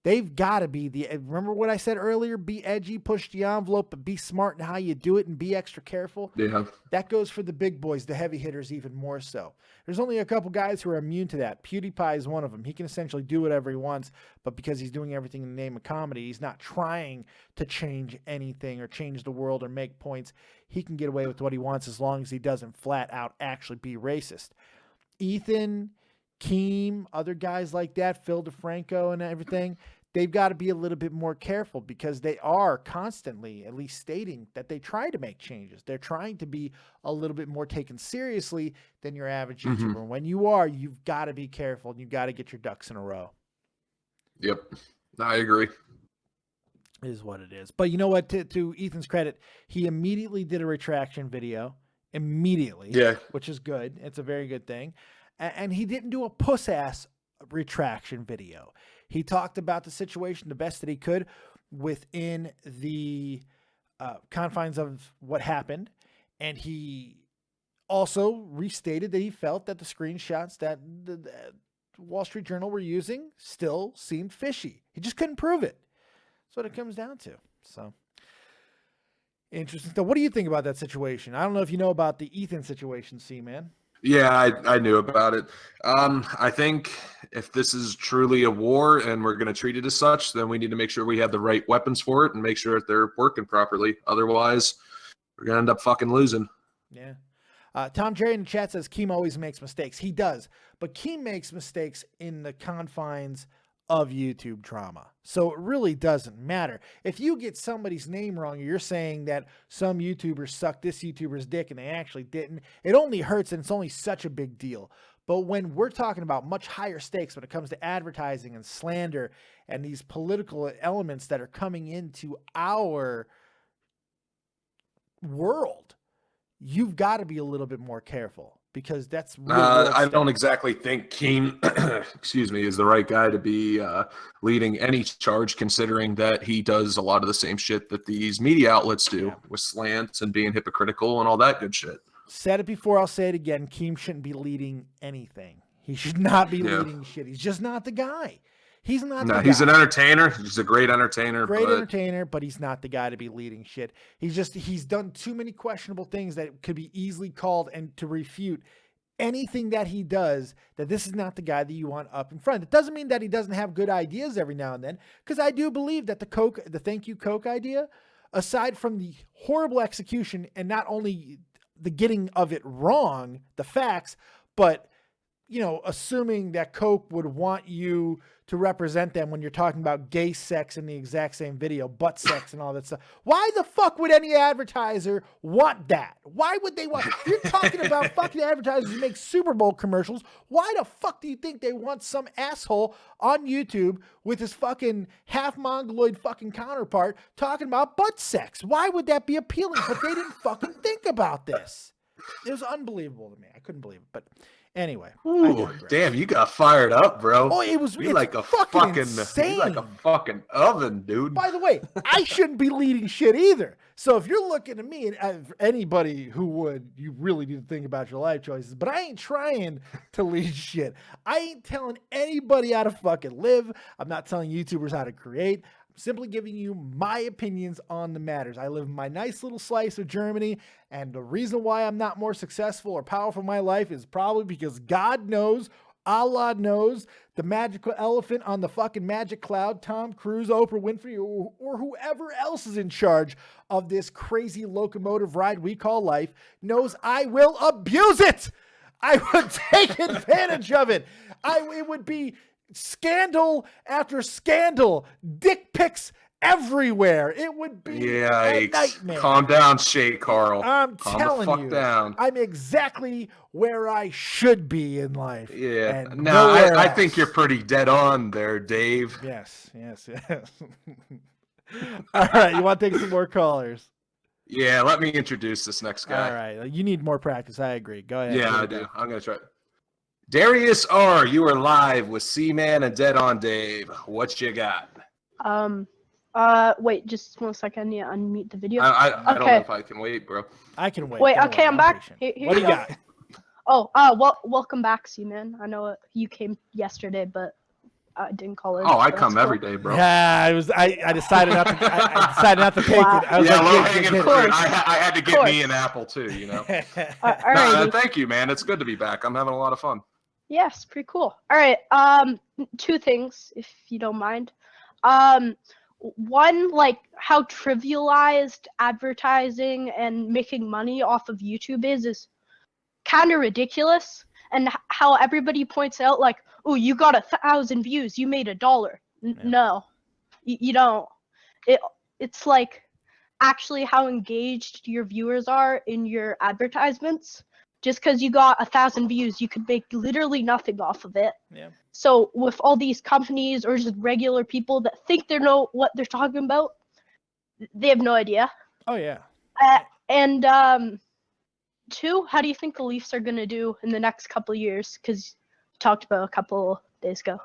They've got to be remember what I said earlier? Be edgy, push the envelope, but be smart in how you do it and be extra careful. Yeah. That goes for the big boys, the heavy hitters, even more so. There's only a couple guys who are immune to that. PewDiePie is one of them. He can essentially do whatever he wants, but because he's doing everything in the name of comedy, he's not trying to change anything or change the world or make points. He can get away with what he wants as long as he doesn't flat out actually be racist. Ethan, Keem, other guys like that, Phil DeFranco and everything, they've got to be a little bit more careful, because they are constantly at least stating that they try to make changes. They're trying to be a little bit more taken seriously than your average YouTuber. When you are, you've got to be careful and you've got to get your ducks in a row. Yep. I agree. Is what it is. But you know what? To Ethan's credit, he immediately did a retraction video. Immediately. Yeah. Which is good. It's a very good thing. And he didn't do a puss-ass retraction video. He talked about the situation the best that he could within the confines of what happened. And he also restated that he felt that the screenshots that the Wall Street Journal were using still seemed fishy. He just couldn't prove it. That's what it comes down to. So, interesting. So what do you think about that situation? I don't know if you know about the Ethan situation, C-Man. Yeah, I knew about it. I think if this is truly a war and we're going to treat it as such, then we need to make sure we have the right weapons for it and make sure that they're working properly. Otherwise, we're going to end up fucking losing. Yeah. Tom Jerry in the chat says Keem always makes mistakes. He does. But Keem makes mistakes in the confines of YouTube drama. So it really doesn't matter. If you get somebody's name wrong, or you're saying that some YouTubers sucked this YouTuber's dick and they actually didn't, it only hurts, and it's only such a big deal. But when we're talking about much higher stakes when it comes to advertising and slander and these political elements that are coming into our world, you've got to be a little bit more careful. Because that's really I don't exactly think Keem, excuse me, is the right guy to be leading any charge, considering that he does a lot of the same shit that these media outlets do with slants and being hypocritical and all that good shit. Said it before, I'll say it again. Keem shouldn't be leading anything. He should not be leading shit. He's just not the guy. He's not the guy. He's an entertainer. He's a great entertainer. Entertainer, but he's not the guy to be leading shit. He's done too many questionable things that could be easily called and to refute anything that he does, that this is not the guy that you want up in front. It doesn't mean that he doesn't have good ideas every now and then, because I do believe that the thank you Coke idea, aside from the horrible execution and not only the getting of it wrong, the facts, but assuming that Coke would want you to represent them when you're talking about gay sex in the exact same video, butt sex and all that stuff. Why the fuck would any advertiser want that? Why would they want... You're talking about fucking advertisers who make Super Bowl commercials. Why the fuck do you think they want some asshole on YouTube with his fucking half mongoloid fucking counterpart talking about butt sex? Why would that be appealing? But they didn't fucking think about this. It was unbelievable to me. I couldn't believe it, but... Anyway, ooh, damn, you got fired up, bro. Oh, it's like a fucking insane. You're like a fucking oven, dude. By the way, I shouldn't be leading shit either. So if you're looking at me, and anybody who would, you really need to think about your life choices. But I ain't trying to lead shit. I ain't telling anybody how to fucking live. I'm not telling YouTubers how to create. I'm simply giving you my opinions on the matters. I live in my nice little slice of Germany, and the reason why I'm not more successful or powerful in my life is probably because God knows Allah knows the magical elephant on the fucking magic cloud, Tom Cruise, Oprah Winfrey, or whoever else is in charge of this crazy locomotive ride we call life, knows I will abuse it. I would take advantage of it. It would be scandal after scandal, dick pics everywhere. It would be a nightmare. Calm down, Shay Carl. I'm Calm telling the fuck you, down. I'm exactly where I should be in life. Yeah. and No, nowhere I else. think you're pretty dead on there, Dave. Yes. All right, you want to take some more callers? Yeah, let me introduce this next guy. All right, you need more practice. I agree. Go ahead. Yeah, I do. I'm going to try. Darius R., you are live with C-Man and Dead on Dave. What you got? Wait, just 1 second. I need to unmute the video. I don't know if I can wait, bro. I can wait. Wait, Don't okay, worry, I'm back. patient. Here What do you you go. got? Oh, welcome back, C-Man. I know you came yesterday, but I didn't call in. Oh, I so come that's every cool. day, bro. Yeah, I decided not to. I decided not to take Wow. it. I was Yeah, like, low get hanging it. fruit. I had to get course. me an apple too, you know. All No, right. thank you, man. It's good to be back. I'm having a lot of fun. Yes, pretty cool. All right. Two things, if you don't mind. One, like how trivialized advertising and making money off of YouTube is kind of ridiculous, and how everybody points out like, oh, you got 1,000 views, you made $1. No, you don't. It's like actually how engaged your viewers are in your advertisements. Just because you got 1,000 views, you could make literally nothing off of it. Yeah. So with all these companies or just regular people that think they know what they're talking about, they have no idea. Oh yeah. And two, how do you think the Leafs are gonna do in the next couple of years? Because you talked about a couple days ago.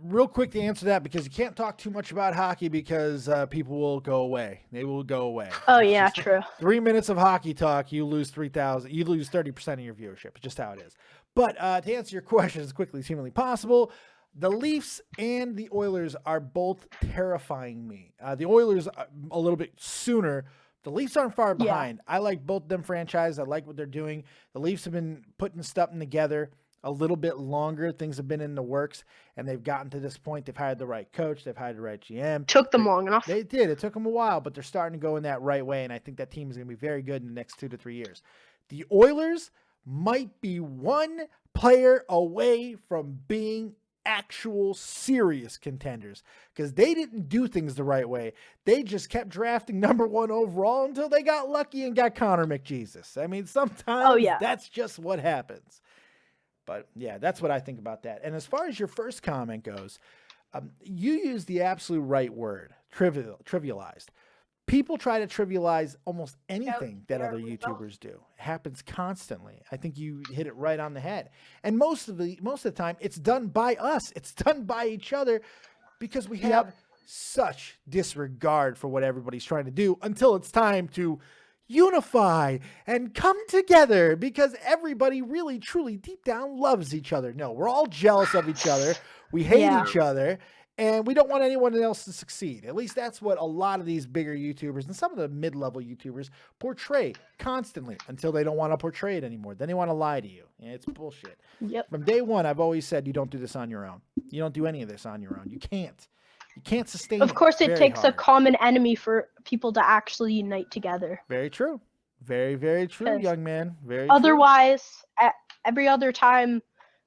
Real quick to answer that, because you can't talk too much about hockey because people will go away. They will go away. Oh yeah, true. 3 minutes of hockey talk, you lose 3,000. You lose 30% of your viewership. It's just how it is. But to answer your question as quickly as humanly possible, the Leafs and the Oilers are both terrifying me. The Oilers a little bit sooner. The Leafs aren't far behind. I like both them franchises. I like what they're doing. The Leafs have been putting stuff together a little bit longer. Things have been in the works, and they've gotten to this point. They've hired the right coach. They've hired the right GM. Took them long enough. They did. It took them a while, but they're starting to go in that right way, and I think that team is going to be very good in the next 2 to 3 years. The Oilers might be one player away from being actual serious contenders, because they didn't do things the right way. They just kept drafting #1 overall until they got lucky and got Connor McJesus. I mean, sometimes that's just what happens. But yeah, that's what I think about that. And as far as your first comment goes, you use the absolute right word, trivialized. People try to trivialize almost anything that other YouTubers do. It happens constantly. I think you hit it right on the head. And most of the time, it's done by us. It's done by each other, because we have such disregard for what everybody's trying to do until it's time to unify and come together, because everybody really, truly, deep down loves each other. No, we're all jealous of each other. We hate each other, and we don't want anyone else to succeed. At least that's what a lot of these bigger YouTubers and some of the mid-level YouTubers portray constantly, until they don't want to portray it anymore. Then they want to lie to you. And it's bullshit. Yep. From day one, I've always said you don't do this on your own. You don't do any of this on your own. You can't. You can't sustain it. Of course, it Very takes a hard. common enemy for people to actually unite together. Very true. Very, very true, 'Cause young man. Very true. Otherwise, every other time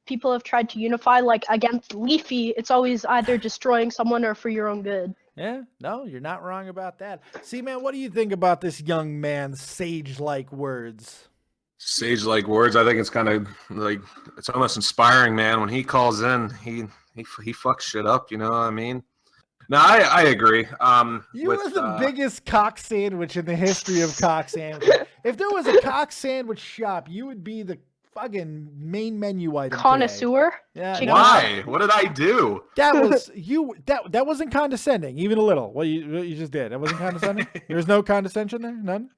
people have tried to unify, like against Leafy, it's always either destroying someone or for your own good. Yeah, no, you're not wrong about that. See, man, what do you think about this young man's sage-like words? Sage-like words. I think it's kind of like, it's almost inspiring, man. When he calls in, he fucks shit up. You know what I mean? No, I agree. You are the biggest cock sandwich in the history of cock sandwiches. If there was a cock sandwich shop, you would be the fucking main menu item. Connoisseur? Yeah. Chicken Why? What did I do? That was you. That wasn't condescending, even a little. What you just did. That wasn't condescending. There was no condescension there. None.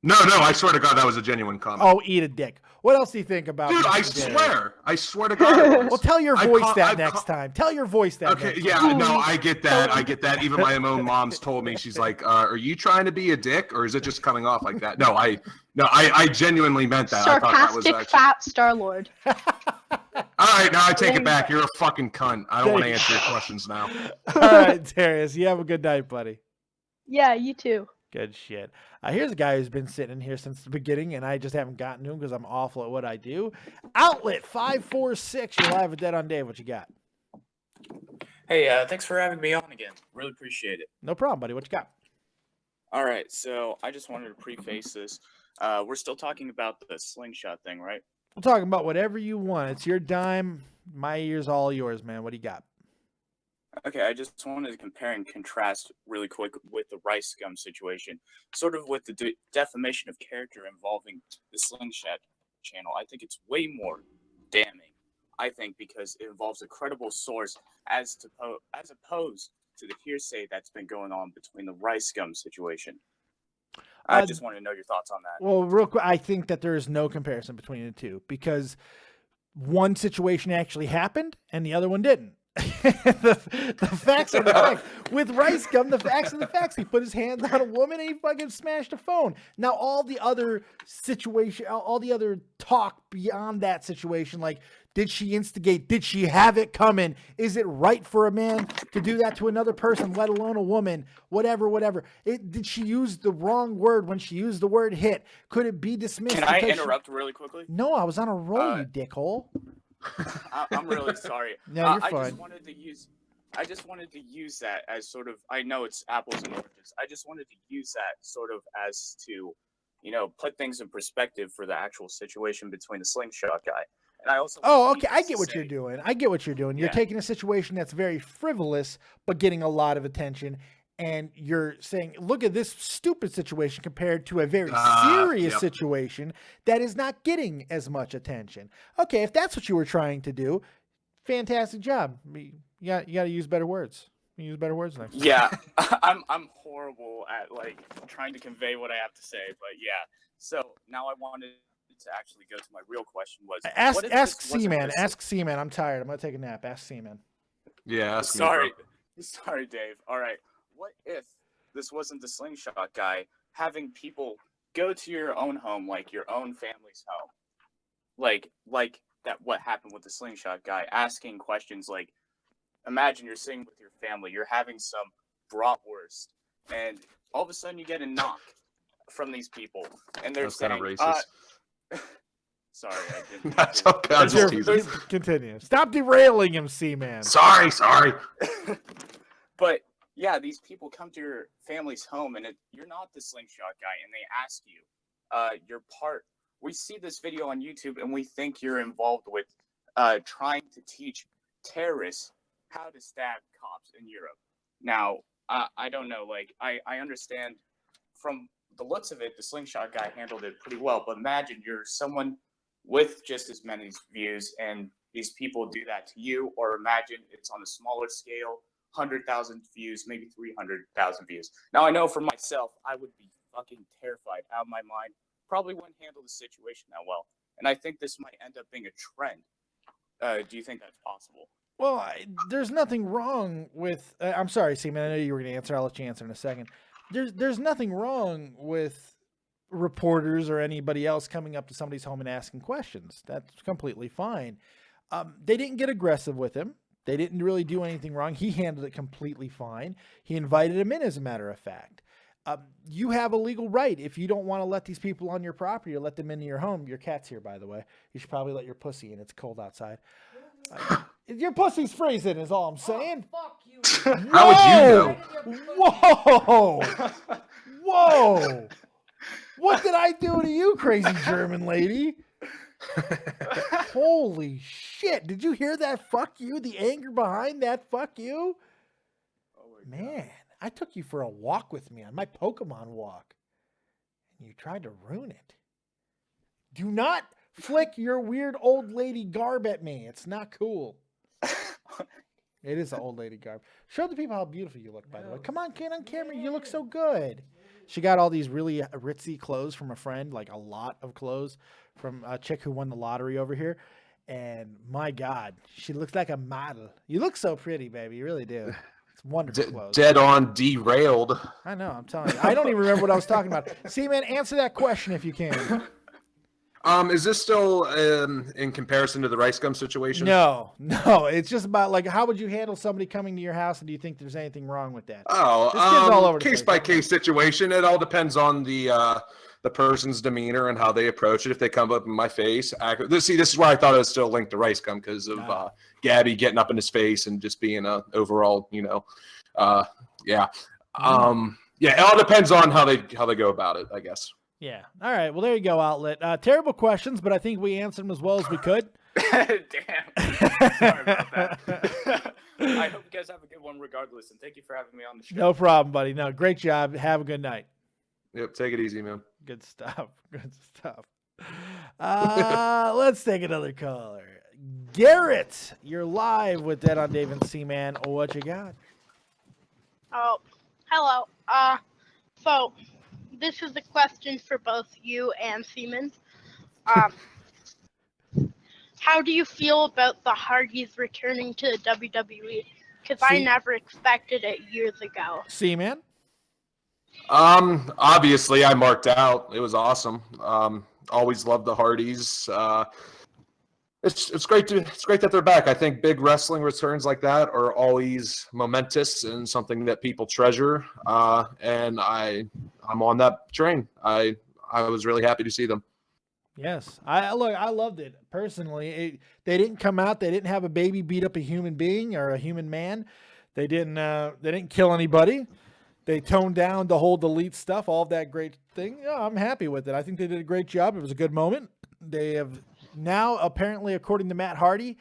No, I swear to God, that was a genuine comment. Oh, eat a dick. What else do you think about? Dude, Mr. I Dare? swear to God. it was. Well, tell your I voice call- that I next call- time. Tell your voice that. Okay, next yeah, time. no, I get that. Even my own mom's told me, she's like, "Are you trying to be a dick, or is it just coming off like that?" No, I genuinely meant that. I thought that was Sarcastic actually... fat Star-Lord. right, now I take it back. You're a fucking cunt. I don't want to answer your questions now. All right, Darius, you have a good night, buddy. Yeah, you too. Good shit. Here's a guy who's been sitting in here since the beginning, and I just haven't gotten to him because I'm awful at what I do. Outlet 546, you're live with Dead on Dave. What you got? Hey, thanks for having me on again. Really appreciate it. No problem, buddy. What you got? All right, so I just wanted to preface this. We're still talking about the slingshot thing, right? We're talking about whatever you want. It's your dime. My ear's all yours, man. What do you got? Okay, I just wanted to compare and contrast really quick with the rice gum situation, sort of with the defamation of character involving the Slingshot channel. I think it's way more damning, I think, because it involves a credible source as opposed to the hearsay that's been going on between the rice gum situation. I just want to know your thoughts on that. Well, real quick, I think that there is no comparison between the two because one situation actually happened and the other one didn't. the facts are the facts. With rice gum, the facts are the facts. He put his hands on a woman and he fucking smashed a phone. Now, all the other situation, all the other talk beyond that situation, like, did she instigate? Did she have it coming? Is it right for a man to do that to another person, let alone a woman? Whatever. Did she use the wrong word when she used the word hit? Could it be dismissed? Can I interrupt really quickly? No, I was on a roll, you dickhole. I'm really sorry. No, you're fine. I just wanted to use that as sort of, I know it's apples and oranges. I just wanted to use that sort of as to, put things in perspective for the actual situation between the slingshot guy. And I also okay. I get what you're doing. You're taking a situation that's very frivolous, but getting a lot of attention. And you're saying, look at this stupid situation compared to a very serious situation that is not getting as much attention. Okay, if that's what you were trying to do, fantastic job. You got to use better words. Use better words next time. Yeah, I'm horrible at trying to convey what I have to say, but yeah. So now I wanted to actually go to my real question. Ask C-Man. Ask C-Man. I'm tired. I'm gonna take a nap. Ask C-Man. Yeah, ask me. Sorry, Dave. All right. What if this wasn't the slingshot guy having people go to your own home, like your own family's home, like that? What happened with the slingshot guy? Asking questions like, imagine you're sitting with your family, you're having some bratwurst, and all of a sudden you get a knock from these people, and they're saying, kind of racist. Sorry, I didn't. That's okay. I'm just teasing. Continue. Stop derailing him, C-Man. Sorry. But yeah, these people come to your family's home, and you're not the slingshot guy, and they ask you, you're part. We see this video on YouTube, and we think you're involved with trying to teach terrorists how to stab cops in Europe. Now, I don't know. I understand from the looks of it, the slingshot guy handled it pretty well. But imagine you're someone with just as many views, and these people do that to you. Or imagine it's on a smaller scale, 100,000 views, maybe 300,000 views. Now, I know for myself, I would be fucking terrified out of my mind. Probably wouldn't handle the situation that well. And I think this might end up being a trend. Do you think that's possible? Well, there's nothing wrong with. I'm sorry, Seaman. I know you were going to answer. I'll let you answer in a second. There's nothing wrong with reporters or anybody else coming up to somebody's home and asking questions. That's completely fine. They didn't get aggressive with him. They didn't really do anything wrong. He handled it completely fine. He invited him in, as a matter of fact. You have a legal right. If you don't want to let these people on your property or let them into your home, your cat's here, by the way. You should probably let your pussy in. It's cold outside. Your pussy's freezing is all I'm saying. Oh, fuck you. How would you know? Whoa. What did I do to you, crazy German lady? Holy shit. Did you hear that fuck you? The anger behind that fuck you? Oh my God. Man, I took you for a walk with me on my Pokemon walk. And you tried to ruin it. Do not flick your weird old lady garb at me. It's not cool. It is an old lady garb. Show the people how beautiful you look, by the way. Come on, get on camera. You look so good. She got all these really ritzy clothes from a friend, like a lot of clothes from a chick who won the lottery over here. And my God, she looks like a model. You look so pretty, baby. You really do. It's wonderful clothes. Dead on derailed. I know. I'm telling you. I don't even remember what I was talking about. See, man, answer that question if you can. Is this still in comparison to the rice gum situation? No. It's just about like how would you handle somebody coming to your house, and do you think there's anything wrong with that? This kid's all over the Case place. by case situation. It all depends on the person's demeanor and how they approach it. If they come up in my face, this is why I thought it was still linked to rice gum because of Gabby getting up in his face and just being a overall, yeah. Yeah, it all depends on how they go about it, I guess. Yeah. All right. Well, there you go, Outlet. Terrible questions, but I think we answered them as well as we could. Damn. Sorry about that. I hope you guys have a good one regardless, and thank you for having me on the show. No problem, buddy. No, great job. Have a good night. Yep. Take it easy, man. Good stuff. Good stuff. Let's take another caller. Garrett, you're live with Dead on Dave and C-Man. What you got? Oh, hello. So this is a question for both you and Siemens. How do you feel about the Hardys returning to the WWE? Because I never expected it years ago. C-Man? Obviously I marked out. It was awesome. Always loved the Hardys. It's great that they're back. I think big wrestling returns like that are always momentous and something that people treasure. And I'm on that train. I was really happy to see them. Yes, I loved it personally. They didn't come out. They didn't have a baby beat up a human being or a human man. They didn't kill anybody. They toned down the whole delete stuff, all of that great thing. Yeah, I'm happy with it. I think they did a great job. It was a good moment. They have now, apparently, according to Matt Hardy,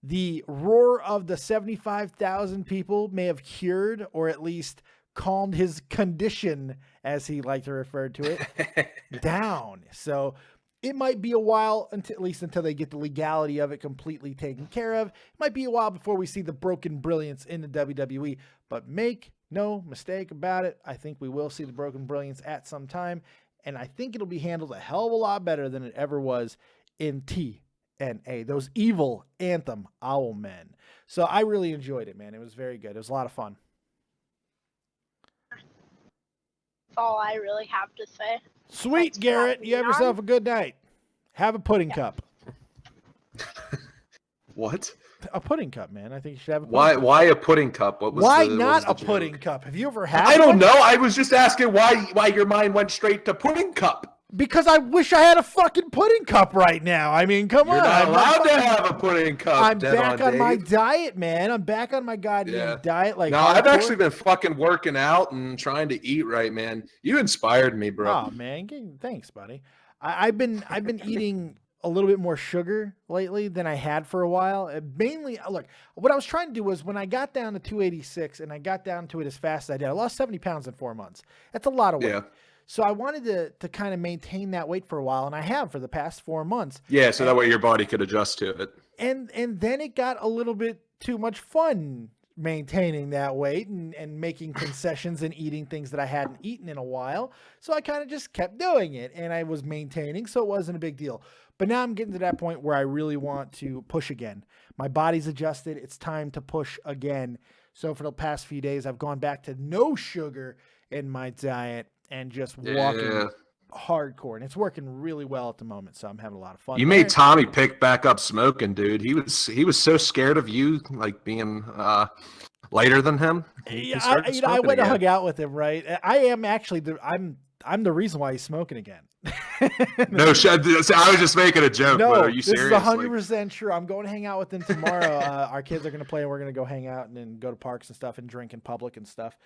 the roar of the 75,000 people may have cured or at least calmed his condition, as he liked to refer to it, down. So it might be a while, at least until they get the legality of it completely taken care of. It might be a while before we see the broken brilliance in the WWE, but make no mistake about it, I think we will see the broken brilliance at some time, and I think it'll be handled a hell of a lot better than it ever was in TNA, those evil Anthem Owl Men. So I really enjoyed it, man. It was very good. It was a lot of fun. That's all I really have to say. Sweet, Garrett. You have yourself a good night. Have a pudding cup. What? A pudding cup, man. I think you should have a pudding cup. Why a pudding cup? What was why the, not what was a the pudding joke? cup? Have you ever had I don't one? know. I was just asking why your mind went straight to pudding cup. Because I wish I had a fucking pudding cup right now. I mean, come You're on. not allowed to have a pudding cup. I'm Dead back on on my Dave. diet, man. I'm back on my goddamn diet. Like, no, I've hardcore. actually been fucking working out and trying to eat right, man. You inspired me, bro. Oh man, thanks, buddy. I've been eating a little bit more sugar lately than I had for a while. Mainly, look, what I was trying to do was when I got down to 286 and I got down to it as fast as I did, I lost 70 pounds in 4 months. That's a lot of weight. Yeah. So I wanted to kind of maintain that weight for a while, and I have for the past 4 months. Yeah, so that way your body could adjust to it. And then it got a little bit too much fun maintaining that weight and making concessions and eating things that I hadn't eaten in a while. So I kind of just kept doing it, and I was maintaining, so it wasn't a big deal. But now I'm getting to that point where I really want to push again. My body's adjusted. It's time to push again. So for the past few days, I've gone back to no sugar in my diet and just walking hardcore. And it's working really well at the moment. So I'm having a lot of fun. You made Tommy pick back up smoking, dude. He was so scared of you, like being lighter than him. Yeah, I went to hug out with him, right? I am actually I'm the reason why he's smoking again. No, I was just making a joke. No, but are you this serious? is 100% true. I'm going to hang out with him tomorrow. Our kids are going to play, and we're going to go hang out and then go to parks and stuff and drink in public and stuff.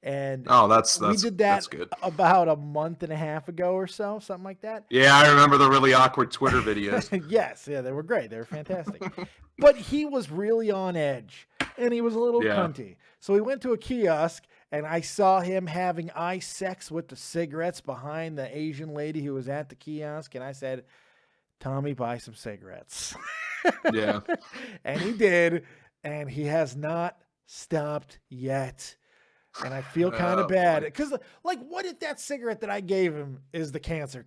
And we did that good. About a month and a half ago or so, something like that. Yeah, I remember the really awkward Twitter videos. Yes, yeah, they were great. They were fantastic. But he was really on edge, and he was a little cunty. So we went to a kiosk, and I saw him having eye sex with the cigarettes behind the Asian lady who was at the kiosk, and I said, Tommy, buy some cigarettes. Yeah. And he did, and he has not stopped yet. And I feel kind of bad because, like, what if that cigarette that I gave him is the cancer?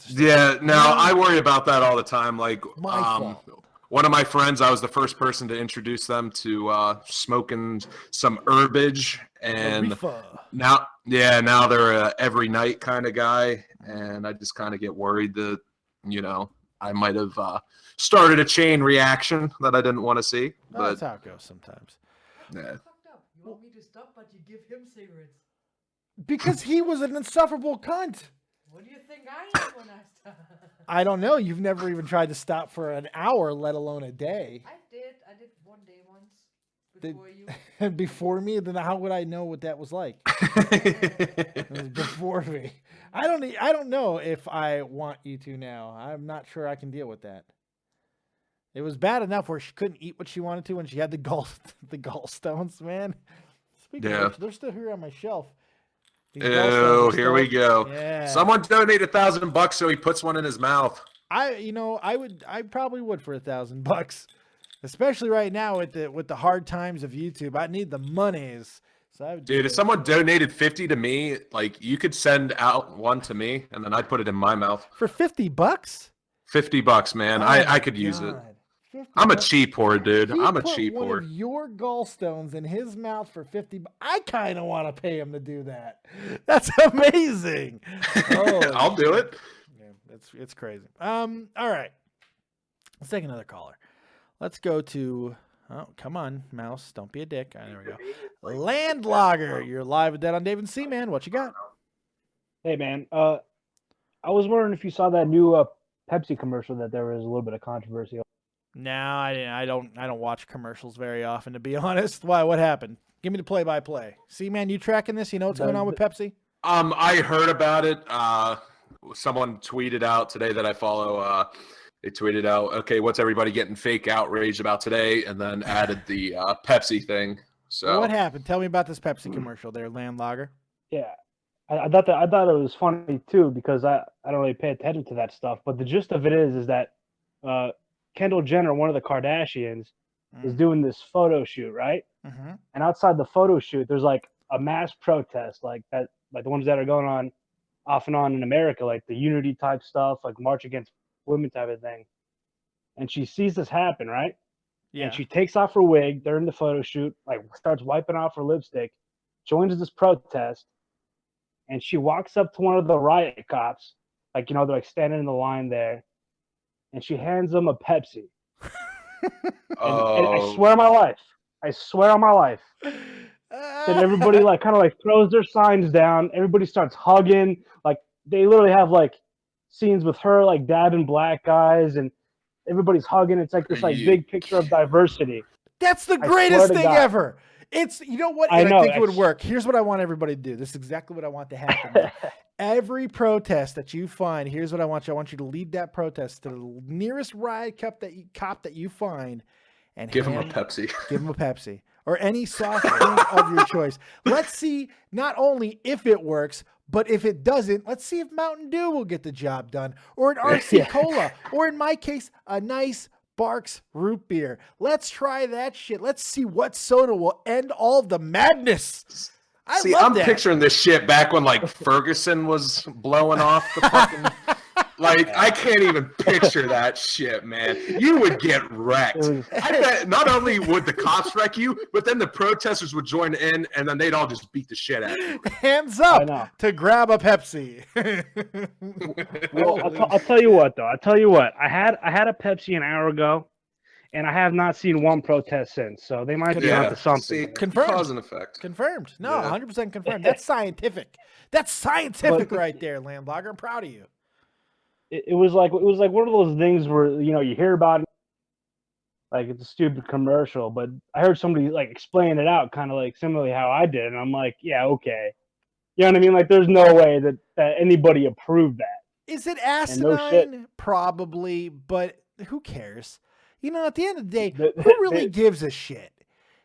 Yeah, no, I worry about that all the time. Like, My fault. One of my friends, I was the first person to introduce them to smoking some herbage, and now they're a every night kind of guy, and I just kind of get worried that you know, I might have started a chain reaction that I didn't want to see. Well, But that's how it goes sometimes. yeah. Fucked up. You want me to stop, but you give him cigarettes. Because he was an insufferable cunt. What do you think I am when I stop? I don't know. You've never even tried to stop for an hour, let alone a day. I did one day once Did- before you. And before me, then how would I know what that was like? It was before me. I don't know if I want you to now. I'm not sure I can deal with that. It was bad enough where she couldn't eat what she wanted to when she had the gallstones, man. Speaking Yeah. of which, they're still here on my shelf. These Oh, gallstones are here we still- go. Yeah. Someone donate $1,000 so he puts one in his mouth. I probably would for $1,000, especially right now with the hard times of YouTube. I need the monies. So I would do Dude, if it. someone donated 50 to me, like you could send out one to me and then I'd put it in my mouth. For $50? $50, man. Oh I my could use it. God. 50 I'm a bucks. cheap whore, dude. He I'm a put cheap one whore. of your gallstones in his mouth for $50. I kind of want to pay him to do that. That's amazing. Oh, I'll do it. yeah, it's crazy. All right. Let's take another caller. Let's go to. Oh, come on, mouse. Don't be a dick. There we go. Landlogger. You're live with Dead on Dave and C, man. What you got? Hey, man. I was wondering if you saw that new Pepsi commercial that there was a little bit of controversy. No, I don't watch commercials very often, to be honest. Why? What happened? Give me the play-by-play. See, man, you tracking this? You know what's going on with Pepsi? I heard about it. Someone tweeted out today that I follow. They tweeted out, okay, what's everybody getting fake outraged about today? And then added the Pepsi thing. So What happened? Tell me about this Pepsi commercial there, Landlogger. Yeah, I thought it was funny too because I don't really pay attention to that stuff. But the gist of it is that Kendall Jenner, one of the Kardashians, is doing this photo shoot, right? Mm-hmm. And outside the photo shoot, there's like a mass protest, like that, like the ones that are going on off and on in America, like the unity type stuff, like March Against Women type of thing. And she sees this happen, right? Yeah. And she takes off her wig during the photo shoot, like starts wiping off her lipstick, joins this protest, and she walks up to one of the riot cops, like, you know, they're like standing in the line there, and she hands them a Pepsi. And I swear on my life, that everybody like kind of like throws their signs down. Everybody starts hugging. Like they literally have like scenes with her like dabbing black guys, and everybody's hugging. It's like this like big picture of diversity. That's the I greatest swear to thing God. ever. It's, you know what? I And I know, think it would that's- work. Here's what I want everybody to do. This is exactly what I want to happen. Every protest that you find, here's what I want you. I want you to lead that protest to the nearest riot cop that you find, and give him a hand- Pepsi. Give him a Pepsi or any soft drink of your choice. Let's see not only if it works, but if it doesn't, let's see if Mountain Dew will get the job done, or an RC Yeah. Cola, or in my case, a nice Sparks root beer. Let's try that shit. Let's see what soda will end all of the madness. See, love I'm that. picturing this shit back when like Ferguson was blowing off the fucking. Like, I can't even picture that shit, man. You would get wrecked. I bet not only would the cops wreck you, but then the protesters would join in, and then they'd all just beat the shit out of you. Hands I know. up to grab a Pepsi. Well, I'll tell you what though. I'll tell you what. I had a Pepsi an hour ago, and I have not seen one protest since. So they might be onto something. See, Confirmed. cause and effect. Confirmed. No, Yeah. 100% confirmed. That's scientific. That's scientific But- right there, Landblogger. I'm proud of you. It was like one of those things where, you know, you hear about it, like it's a stupid commercial, but I heard somebody like explain it out kind of like similarly how I did, and I'm like, yeah, okay. You know what I mean? Like there's no way that anybody approved that. Is it And no shit. asinine? Probably, but who cares? You know, at the end of the day, They- who really they- gives a shit?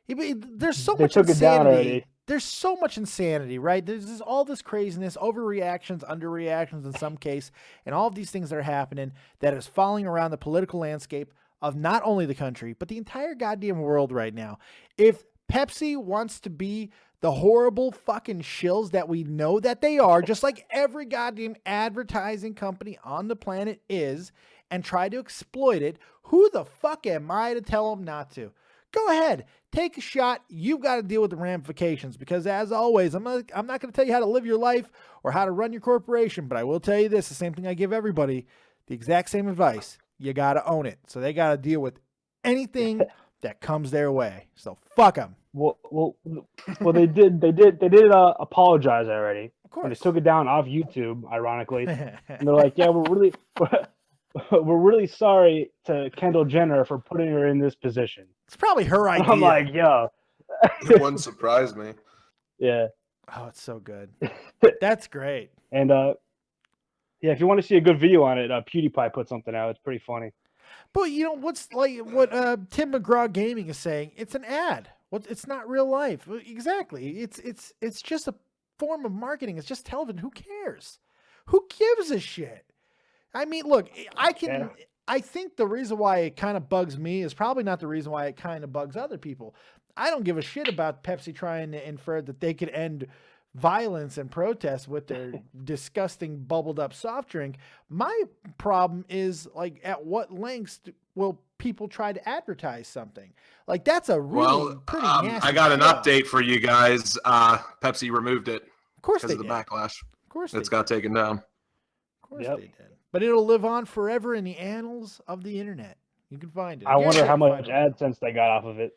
There's so They much took it down insanity. already. There's so much insanity, right? There's all this craziness, overreactions, underreactions in some case, and all of these things that are happening that is falling around the political landscape of not only the country, but the entire goddamn world right now. If Pepsi wants to be the horrible fucking shills that we know that they are, just like every goddamn advertising company on the planet is, and try to exploit it, who the fuck am I to tell them not to? Go ahead, take a shot. You've got to deal with the ramifications because, as always, I'm not going to tell you how to live your life or how to run your corporation, but I will tell you this, the same thing I give everybody. the exact same advice. You got to own it. So they got to deal with anything that comes their way. So fuck them. Well, they did apologize already. Of course. And they took it down off YouTube, ironically. And they're like, yeah, we're really sorry to Kendall Jenner for putting her in this position. It's probably her idea. And I'm like, yo. It wouldn't surprise me. Yeah. Oh, it's so good. That's great. And yeah, if you want to see a good video on it, PewDiePie put something out. It's pretty funny. But you know what's like what Tim McGraw Gaming is saying? It's an ad. It's not real life. Exactly. It's just a form of marketing. It's just television. Who cares? Who gives a shit? I mean, look, I think the reason why it kind of bugs me is probably not the reason why it kind of bugs other people. I don't give a shit about Pepsi trying to infer that they could end violence and protest with their disgusting bubbled up soft drink. My problem is, like, at what lengths will people try to advertise something? Like, that's a really pretty nasty I got an show. update for you guys. Pepsi removed it. Of course because they of the did. backlash. Of course it's they got taken down. Of course they did. But it'll live on forever in the annals of the internet. You can find it. I wonder how much AdSense they got off of it.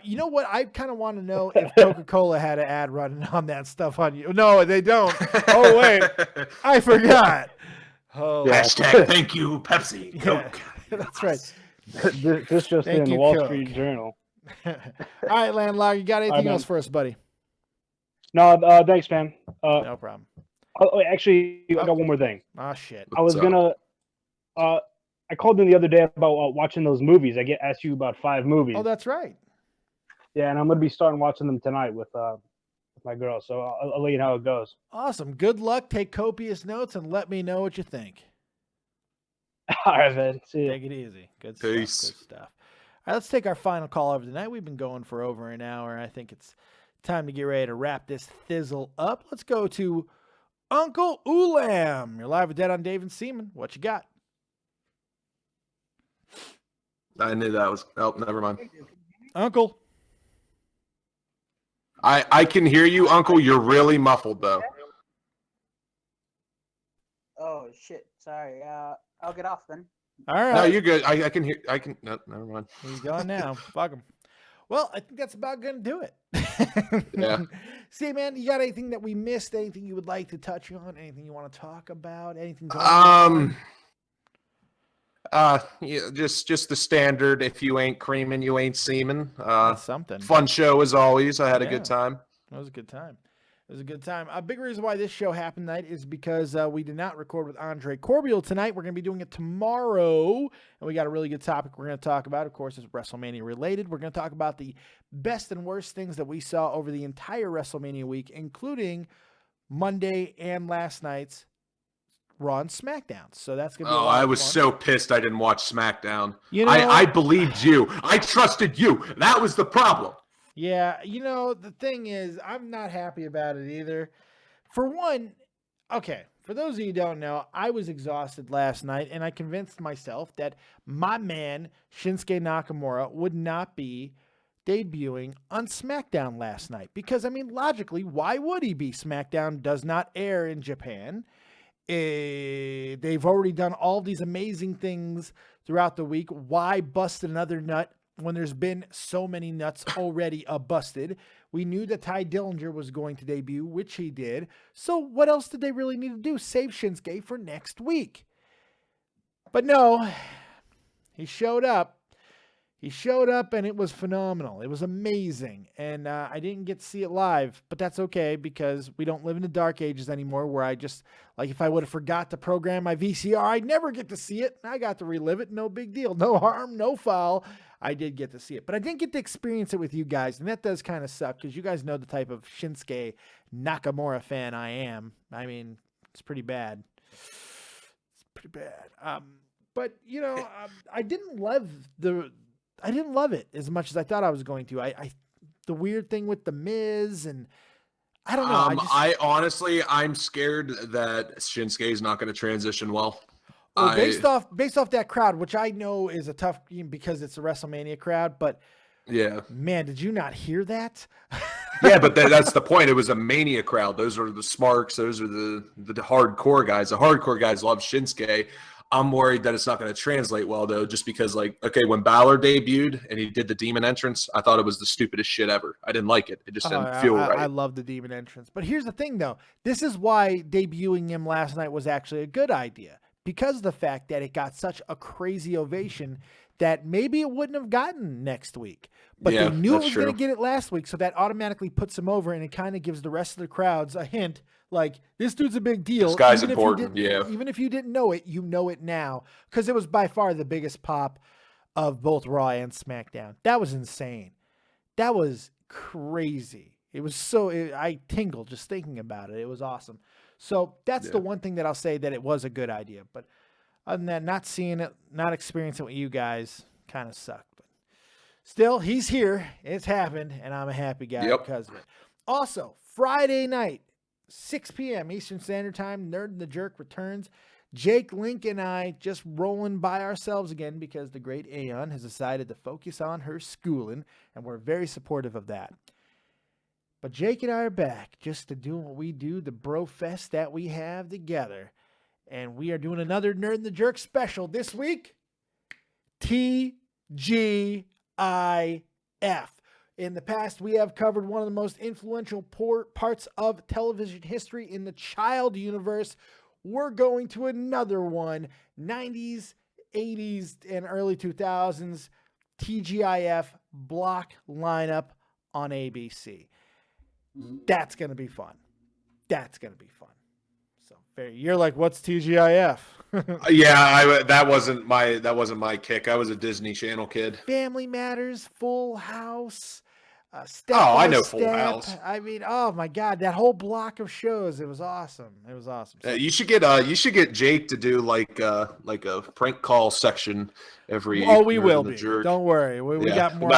You know what? I kind of want to know if Coca-Cola had an ad running on that stuff on you. No, they don't. Oh, wait. I forgot. Oh. Hashtag thank you, Pepsi. Yeah, Coke. that's right. This just Thank in the you, Wall Coke. Street Journal. All right, Landlord, you got anything else for us, buddy? No, thanks, man. No problem. Oh, actually, I got one more thing. Oh, shit. I was gonna. I called in the other day about watching those movies. I asked you about 5 movies. Oh, that's right. Yeah, and I'm gonna be starting watching them tonight with my girl. So I'll let you know how it goes. Awesome. Good luck. Take copious notes and let me know what you think. All right, man. See you. Take it easy. Good Peace. stuff. Good stuff. All right, let's take our final call of the night. We've been going for over an hour. I think it's time to get ready to wrap this thizzle up. Let's go to Uncle Ulam. You're live with Dead on Dave and Seaman. What you got? I knew that was. Oh, never mind. Uncle. I can hear you, Uncle. You're really muffled, though. Oh shit! Sorry. I'll get off then. All right. No, you're good. I can hear. I can. No, never mind. He's gone now. Fuck him. Well, I think that's about going to do it. Yeah. See, man, you got anything that we missed? Anything you would like to touch on? Anything you want to talk about? Anything going on? Yeah, just the standard. If you ain't creaming, you ain't seeming. That's something. Fun show as always. I had a Yeah. good time. It was a good time. It was a good time. A big reason why this show happened tonight is because we did not record with Andre Corbeil tonight. We're going to be doing it tomorrow, and we got a really good topic we're going to talk about. Of course, it's WrestleMania related. We're going to talk about the best and worst things that we saw over the entire WrestleMania week, including Monday and last night's Raw and SmackDown. So that's going to be a lot I of was fun. so pissed I didn't watch SmackDown. You know- I believed you. I trusted you. That was the problem. Yeah, you know, the thing is, I'm not happy about it either. For one, okay, for those of you who don't know, I was exhausted last night, and I convinced myself that my man, Shinsuke Nakamura, would not be debuting on SmackDown last night. Because, I mean, logically, why would he be? SmackDown does not air in Japan. They've already done all these amazing things throughout the week. Why bust another nut when there's been so many nuts already busted? We knew that Ty Dillinger was going to debut, which he did. So what else did they really need to do? Save Shinsuke for next week. But no, he showed up. He showed up, and it was phenomenal. It was amazing. And I didn't get to see it live, but that's okay because we don't live in the dark ages anymore where I just, like, if I would have forgot to program my VCR, I'd never get to see it. I got to relive it. No big deal. No harm, no foul. I did get to see it, but I didn't get to experience it with you guys, and that does kind of suck because you guys know the type of Shinsuke Nakamura fan I am. I mean, it's pretty bad. It's pretty bad. But you know, I didn't love it as much as I thought I was going to. The weird thing with the Miz, and I don't know. I'm scared that Shinsuke is not going to transition well. Well, based off that crowd, which I know is a tough game because it's a WrestleMania crowd, but yeah, man, did you not hear that? Yeah, but that's the point. It was a Mania crowd. Those are the Smarks. Those are the hardcore guys. The hardcore guys love Shinsuke. I'm worried that it's not going to translate well, though, just because, like, okay, when Balor debuted and he did the demon entrance, I thought it was the stupidest shit ever. I didn't like it. It just didn't feel right. I love the demon entrance. But here's the thing, though. This is why debuting him last night was actually a good idea, because of the fact that it got such a crazy ovation that maybe it wouldn't have gotten next week. But they knew it was going to get it last week, so that automatically puts him over, and it kind of gives the rest of the crowds a hint, like, this dude's a big deal. This guy's important, Even if you didn't know it, you know it now, because it was by far the biggest pop of both Raw and SmackDown. That was insane. That was crazy. It was I tingled just thinking about it. It was awesome. So that's the one thing that I'll say that it was a good idea. But other than that, not seeing it, not experiencing it with you guys kind of sucked. But still, he's here. It's happened, and I'm a happy guy because of it. Also, Friday night, 6 p.m. Eastern Standard Time, Nerd and the Jerk returns. Jake, Link, and I just rolling by ourselves again because the great Aeon has decided to focus on her schooling, and we're very supportive of that. But Jake and I are back just to do what we do, the bro fest that we have together. And we are doing another Nerd and the Jerk special this week. TGIF. In the past, we have covered one of the most influential parts of television history in the child universe. We're going to another one, 90s, 80s, and early 2000s TGIF block lineup on ABC. That's going to be fun. That's going to be fun. So you're like, what's TGIF? That wasn't my kick. I was a Disney Channel kid. Family Matters, Full House. I know Full House. I mean, oh my God, that whole block of shows. It was awesome. It was awesome. So, you should get Jake to do like a prank call section every. Oh, we will be. Don't worry. We got more.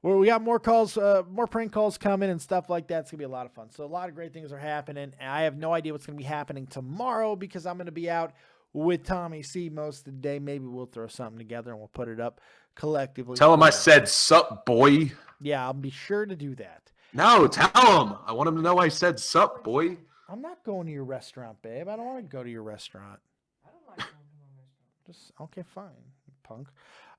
We got more calls, more prank calls coming and stuff like that. It's gonna be a lot of fun. So a lot of great things are happening. And I have no idea what's gonna be happening tomorrow because I'm gonna be out with Tommy C most of the day. Maybe we'll throw something together and we'll put it up collectively. Tell him I said sup, boy. Yeah, I'll be sure to do that. No, tell him. I want him to know I said sup, boy. I'm not going to your restaurant, babe. I don't want to go to your restaurant. I don't like going to my restaurant. Just okay, fine, punk.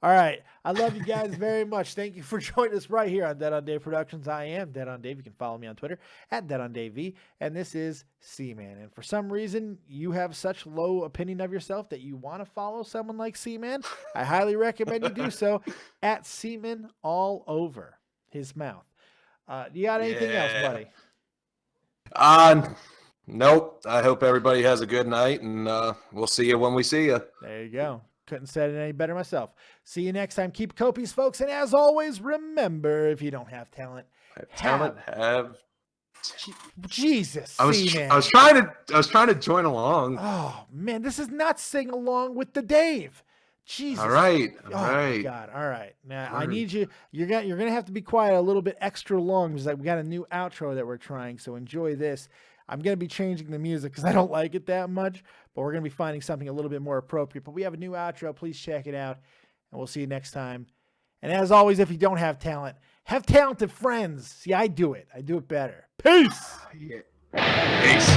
All right. I love you guys very much. Thank you for joining us right here on Dead on Dave Productions. I am Dead on Dave. You can follow me on Twitter at Dead on Dave V. And this is C-Man. And for some reason, you have such low opinion of yourself that you want to follow someone like C-Man. I highly recommend you do so at C-Man all over his mouth. You got anything else, buddy? Nope. I hope everybody has a good night, and we'll see you when we see you. There you go. Couldn't said it any better myself. See you next time. Keep copious, folks. And as always, remember, if you don't have talent, have Jesus. I was trying to join along. Oh man, this is not sing along with the Dave. Jesus. All right. My God. All right. Now I need you. You're gonna have to be quiet a little bit extra long because we got a new outro that we're trying. So enjoy this. I'm going to be changing the music because I don't like it that much, but we're going to be finding something a little bit more appropriate. But we have a new outro. Please check it out, and we'll see you next time. And as always, if you don't have talent, have talented friends. See, I do it. I do it better. Peace. Peace.